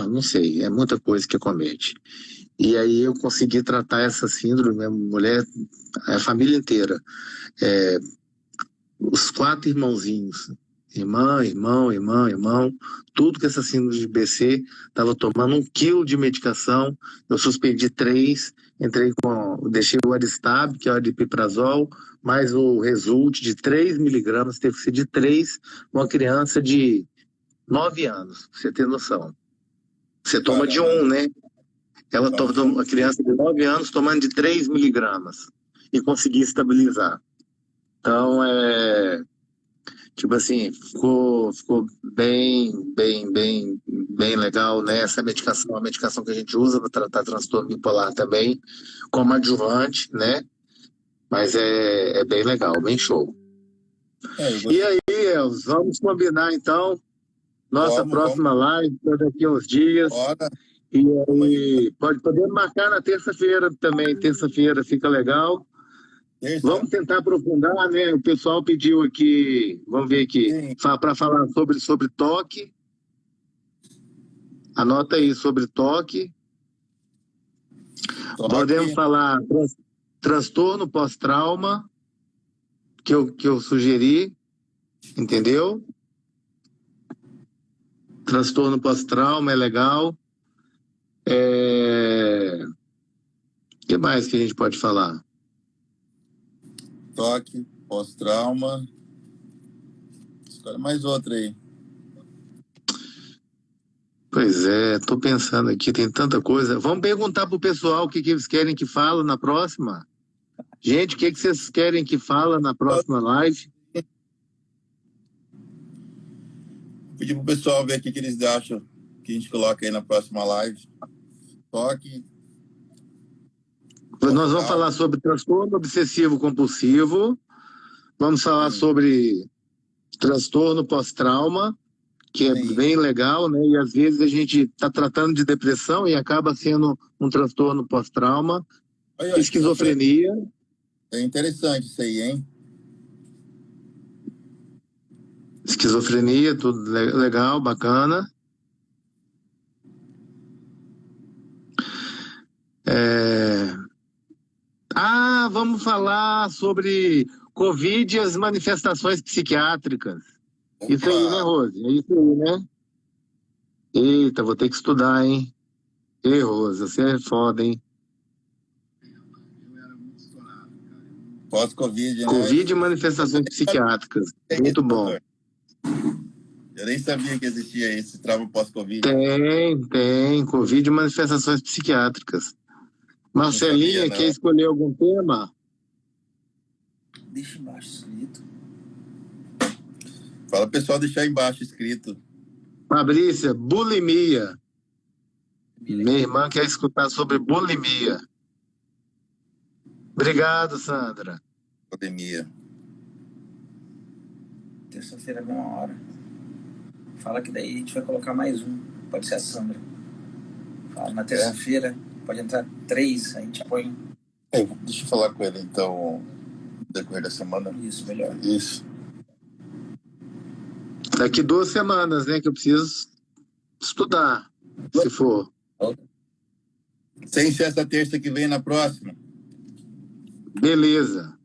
não sei, é muita coisa que acomete. E aí eu consegui tratar essa síndrome, a mulher, a família inteira, os 4 irmãozinhos, irmão, tudo que essa síndrome de BC estava tomando 1 quilo de medicação, eu suspendi 3, deixei o Aristab, que é o aripiprazol, mais o Result de 3 miligramas, teve que ser de 3, uma criança de 9 anos, pra você ter noção. Você toma de caramba, 1, né? Ela toma de toma um. uma criança de 9 anos tomando de 3 miligramas e consegui estabilizar. Então, tipo assim, ficou bem legal, né? Essa medicação é uma medicação que a gente usa para tratar transtorno bipolar também, como adjuvante, né? Mas é bem legal, bem show. Eu E gosto. aí, Elvis, vamos combinar então nossa Vamos, próxima live daqui a uns dias. bora. E Vamos aí. aí, podemos marcar na terça-feira também. Terça-feira fica legal. Terça? Vamos tentar aprofundar, né? O pessoal pediu aqui, vamos ver aqui, Sim. para falar sobre toque. Anota aí sobre toque. Podemos Toque. falar transtorno pós-trauma, que eu sugeri, entendeu? Transtorno pós-trauma é legal. O que mais que a gente pode falar? Toque, pós-trauma. Escolhe mais outra aí. Pois é, tô pensando aqui, tem tanta coisa. Vamos perguntar pro pessoal o que eles querem que fala na próxima. Gente, o que vocês querem que fala na próxima live? Pedir pro pessoal ver o que eles acham que a gente coloca aí na próxima live. Toque, Nós vamos pós-trauma. falar sobre transtorno obsessivo compulsivo, vamos falar Sim, sobre transtorno pós-trauma, que é sim. bem legal, né? E às vezes a gente está tratando de depressão e acaba sendo um transtorno pós-trauma, Aí, ó, esquizofrenia. esquizofrenia, É interessante isso aí, hein? tudo legal, bacana. Vamos falar sobre Covid e as manifestações psiquiátricas. Isso aí, né, Opa! Rose? É isso aí, né? Eita, vou ter que estudar, hein? Ei, Rose, você é foda, hein? Pós-Covid, né? Covid e manifestações psiquiátricas. É isso, Muito bom. doutor. Eu nem sabia que existia esse trauma pós-Covid. Tem. Covid e manifestações psiquiátricas. Não sabia, Marcelinha, quer não. escolher algum tema? Deixa embaixo escrito. Fala pro pessoal deixar embaixo escrito. Fabrícia, bulimia. Minha irmã quer escutar sobre bulimia. Obrigado, Sandra. Pandemia. Terça-feira, a mesma hora. Fala que daí a gente vai colocar mais um. Pode ser a Sandra. Fala, na terça-feira pode entrar 3, a gente põe. Deixa eu falar com ele, então, no decorrer da semana. Isso, melhor. Isso. Daqui 2 semanas, né, que eu preciso estudar, se for. Sem ser essa terça que vem na próxima. Beleza.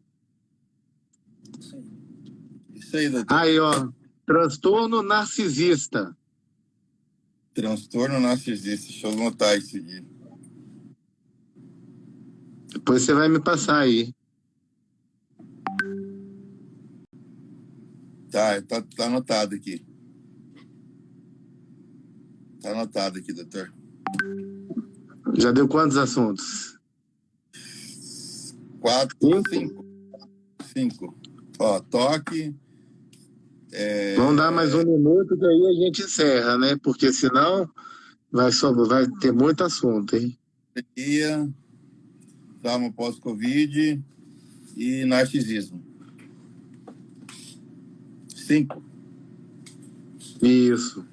Isso aí, doutor. Aí, ó, transtorno narcisista. Transtorno narcisista. Deixa eu anotar isso aqui. Depois você vai me passar aí. Tá anotado aqui. Tá anotado aqui, doutor. Já deu quantos assuntos? 4, Cinco? 5. Ó, toque. Vamos dar mais um minuto que aí a gente encerra, né? Porque senão vai ter muito assunto, hein? Trauma pós-Covid e narcisismo. 5. Isso.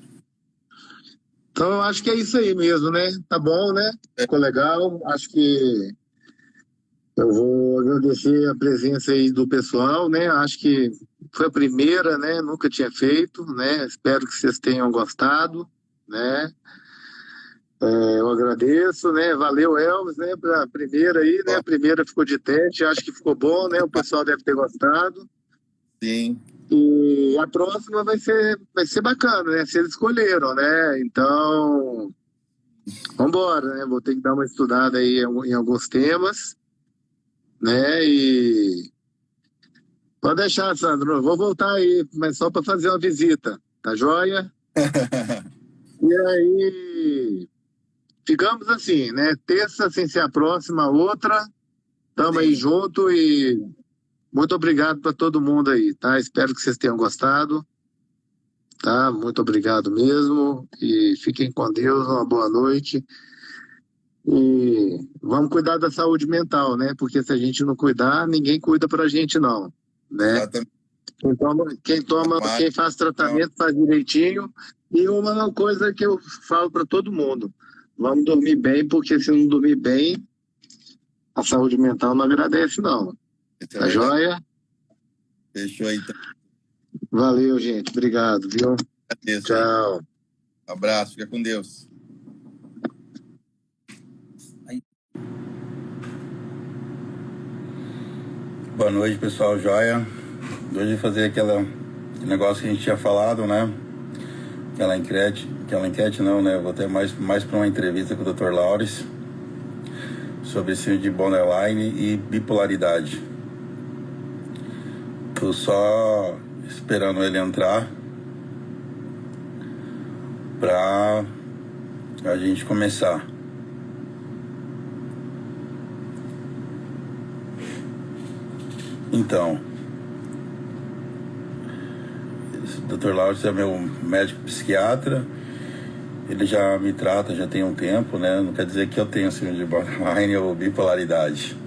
Então, eu acho que é isso aí mesmo, né? Tá bom, né? Ficou legal. Acho que eu vou agradecer a presença aí do pessoal, né? Acho que foi a primeira, né? Nunca tinha feito, né? Espero que vocês tenham gostado, né? Eu agradeço, né? Valeu, Elvis, né? Pra primeira aí, né? A primeira ficou de teste, acho que ficou bom, né? O pessoal deve ter gostado. Sim. E a próxima vai ser bacana, né? Se eles escolheram, né? Então, vamos embora, né? Vou ter que dar uma estudada aí em alguns temas, né? E pode deixar, Sandro. Eu vou voltar aí, mas só para fazer uma visita, tá joia? E aí, ficamos assim, né? Terça, sem ser a próxima, outra. Tamo aí junto e muito obrigado para todo mundo aí, tá? Espero que vocês tenham gostado. Tá? Muito obrigado mesmo e fiquem com Deus, uma boa noite e vamos cuidar da saúde mental, né? Porque se a gente não cuidar, ninguém cuida pra gente não, né? Exatamente. Então, quem faz tratamento faz direitinho e uma coisa que eu falo para todo mundo, vamos dormir bem, porque se não dormir bem, a saúde mental não agradece não, tá joia? Fechou aí. Valeu, gente, obrigado, viu? Agradeço, tchau. Aí. Abraço, fica com Deus. Boa noite, pessoal, joia. Hoje fazer aquele negócio que a gente tinha falado, né? Aquela enquete não, né? Vou ter mais para uma entrevista com o Dr. Laures sobre síndrome de borderline e bipolaridade. Tô só esperando ele entrar pra a gente começar. Então, o Dr. Laures é meu médico psiquiatra, ele já me trata já tem um tempo, né? Não quer dizer que eu tenho síndrome de borderline ou bipolaridade.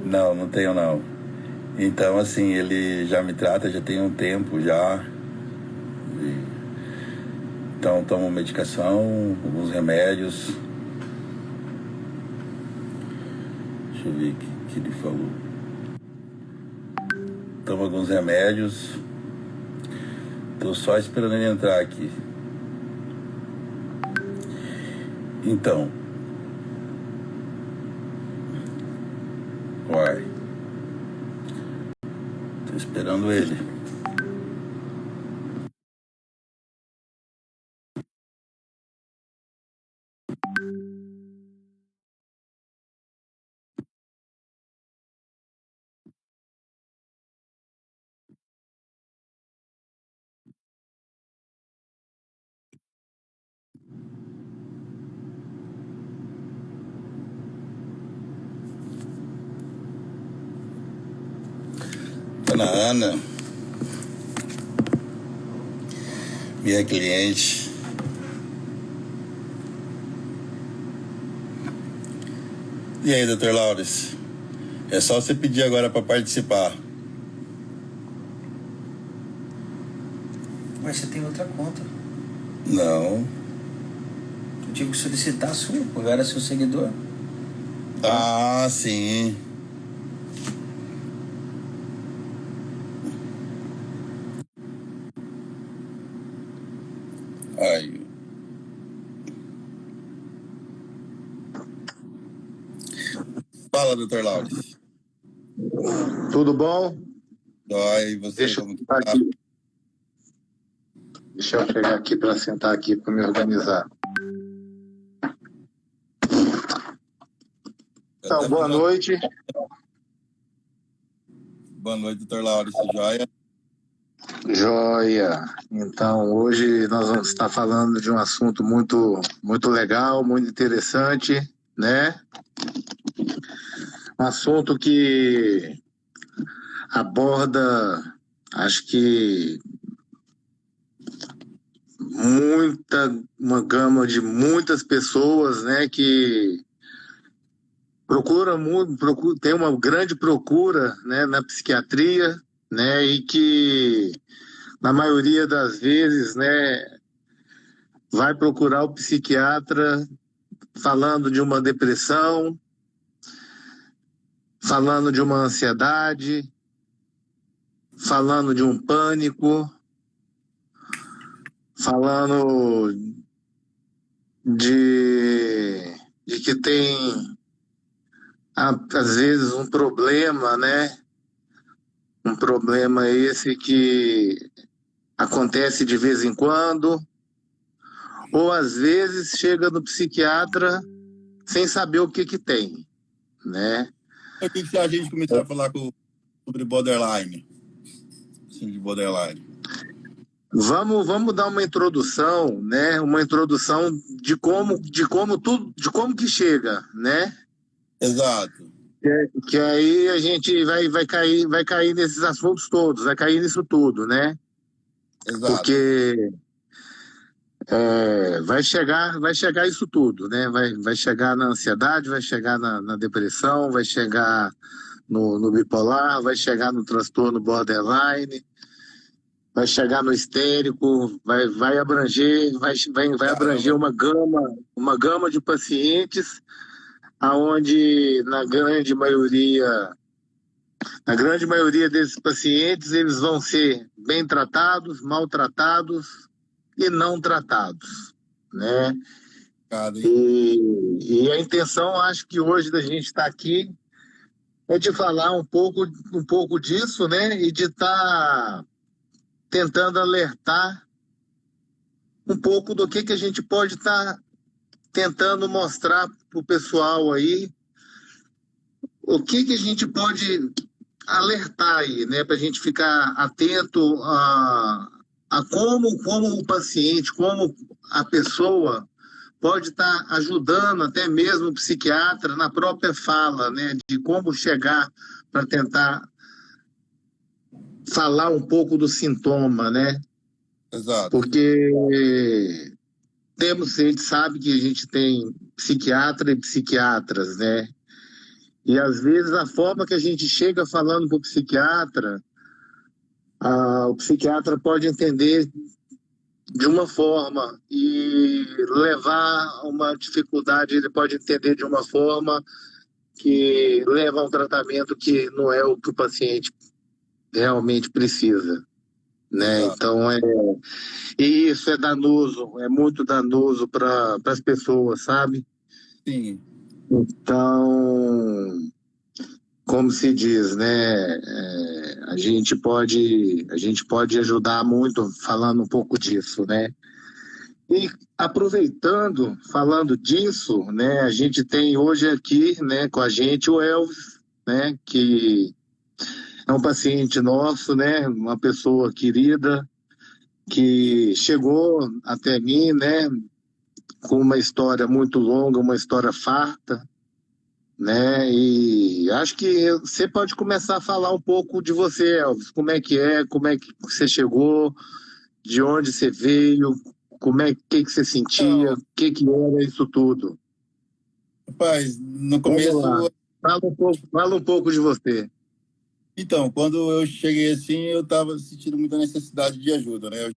Não tenho não. Então, assim, ele já me trata já tem um tempo já. Então, tomo medicação, alguns remédios. Deixa eu ver o que ele falou. Tomo alguns remédios. Tô só esperando ele entrar aqui. Então. Uai. Tô esperando ele. Dona Ana, minha cliente. E aí, Dr. Laures? É só você pedir agora para participar. Mas você tem outra conta. Não. Eu tive que solicitar a sua, porque eu era seu seguidor. Ah, sim. Aí. Fala, Dr. Laures. Tudo bom? Dói, você Deixa como que eu, tá? aqui. Deixa eu chegar aqui para sentar aqui para me organizar. Então, boa noite. Boa noite, Dr. Laures, joia? Joia. Então, hoje nós vamos estar falando de um assunto muito, muito legal, muito interessante, né? Um assunto que aborda, acho que uma gama de muitas pessoas, né, que tem uma grande procura, né, na psiquiatria, né, e que na maioria das vezes, né, vai procurar o psiquiatra falando de uma depressão, falando de uma ansiedade, falando de um pânico, falando de que tem às vezes um problema, né? Um problema esse que acontece de vez em quando, ou às vezes chega no psiquiatra sem saber o que tem, né? O que se a gente começar a falar sobre borderline? Sim, de borderline. Vamos dar uma introdução, né? Uma introdução de como que chega, né? Exato. Que aí a gente vai cair nesses assuntos todos, vai cair nisso tudo, né? Exato. Porque vai chegar isso tudo, né? Vai chegar na ansiedade, vai chegar na depressão, vai chegar no bipolar, vai chegar no transtorno borderline, vai chegar no histérico, vai abranger uma gama de pacientes, aonde na grande maioria desses pacientes eles vão ser bem tratados, maltratados e não tratados, né? E a intenção, acho que hoje da gente estar aqui é de falar um pouco disso, né? E de estar tentando alertar um pouco do que a gente pode estar tentando mostrar para o pessoal aí, o que a gente pode alertar aí, né? Para a gente ficar atento a como o paciente, como a pessoa pode estar ajudando até mesmo o psiquiatra na própria fala, né? De como chegar para tentar falar um pouco do sintoma, né? Exato. Porque a gente sabe que a gente tem psiquiatra e psiquiatras, né? E às vezes a forma que a gente chega falando para o psiquiatra pode entender de uma forma e levar uma dificuldade, ele pode entender de uma forma que leva a um tratamento que não é o que o paciente realmente precisa, né? Exato. Então e isso é danoso, é muito danoso para as pessoas, sabe? Sim. Então, como se diz, né? A gente pode ajudar muito falando um pouco disso, né? E aproveitando, falando disso, né? A gente tem hoje aqui, né, com a gente o Elvis, né? Que é um paciente nosso, né? Uma pessoa querida que chegou até mim, né? Com uma história muito longa, uma história farta, né? E acho que você pode começar a falar um pouco de você, Elvis. Como é que você chegou, de onde você veio, que você sentia, o que era isso tudo? Rapaz, no começo... Fala um pouco de você. Então, quando eu cheguei assim, eu estava sentindo muita necessidade de ajuda, né?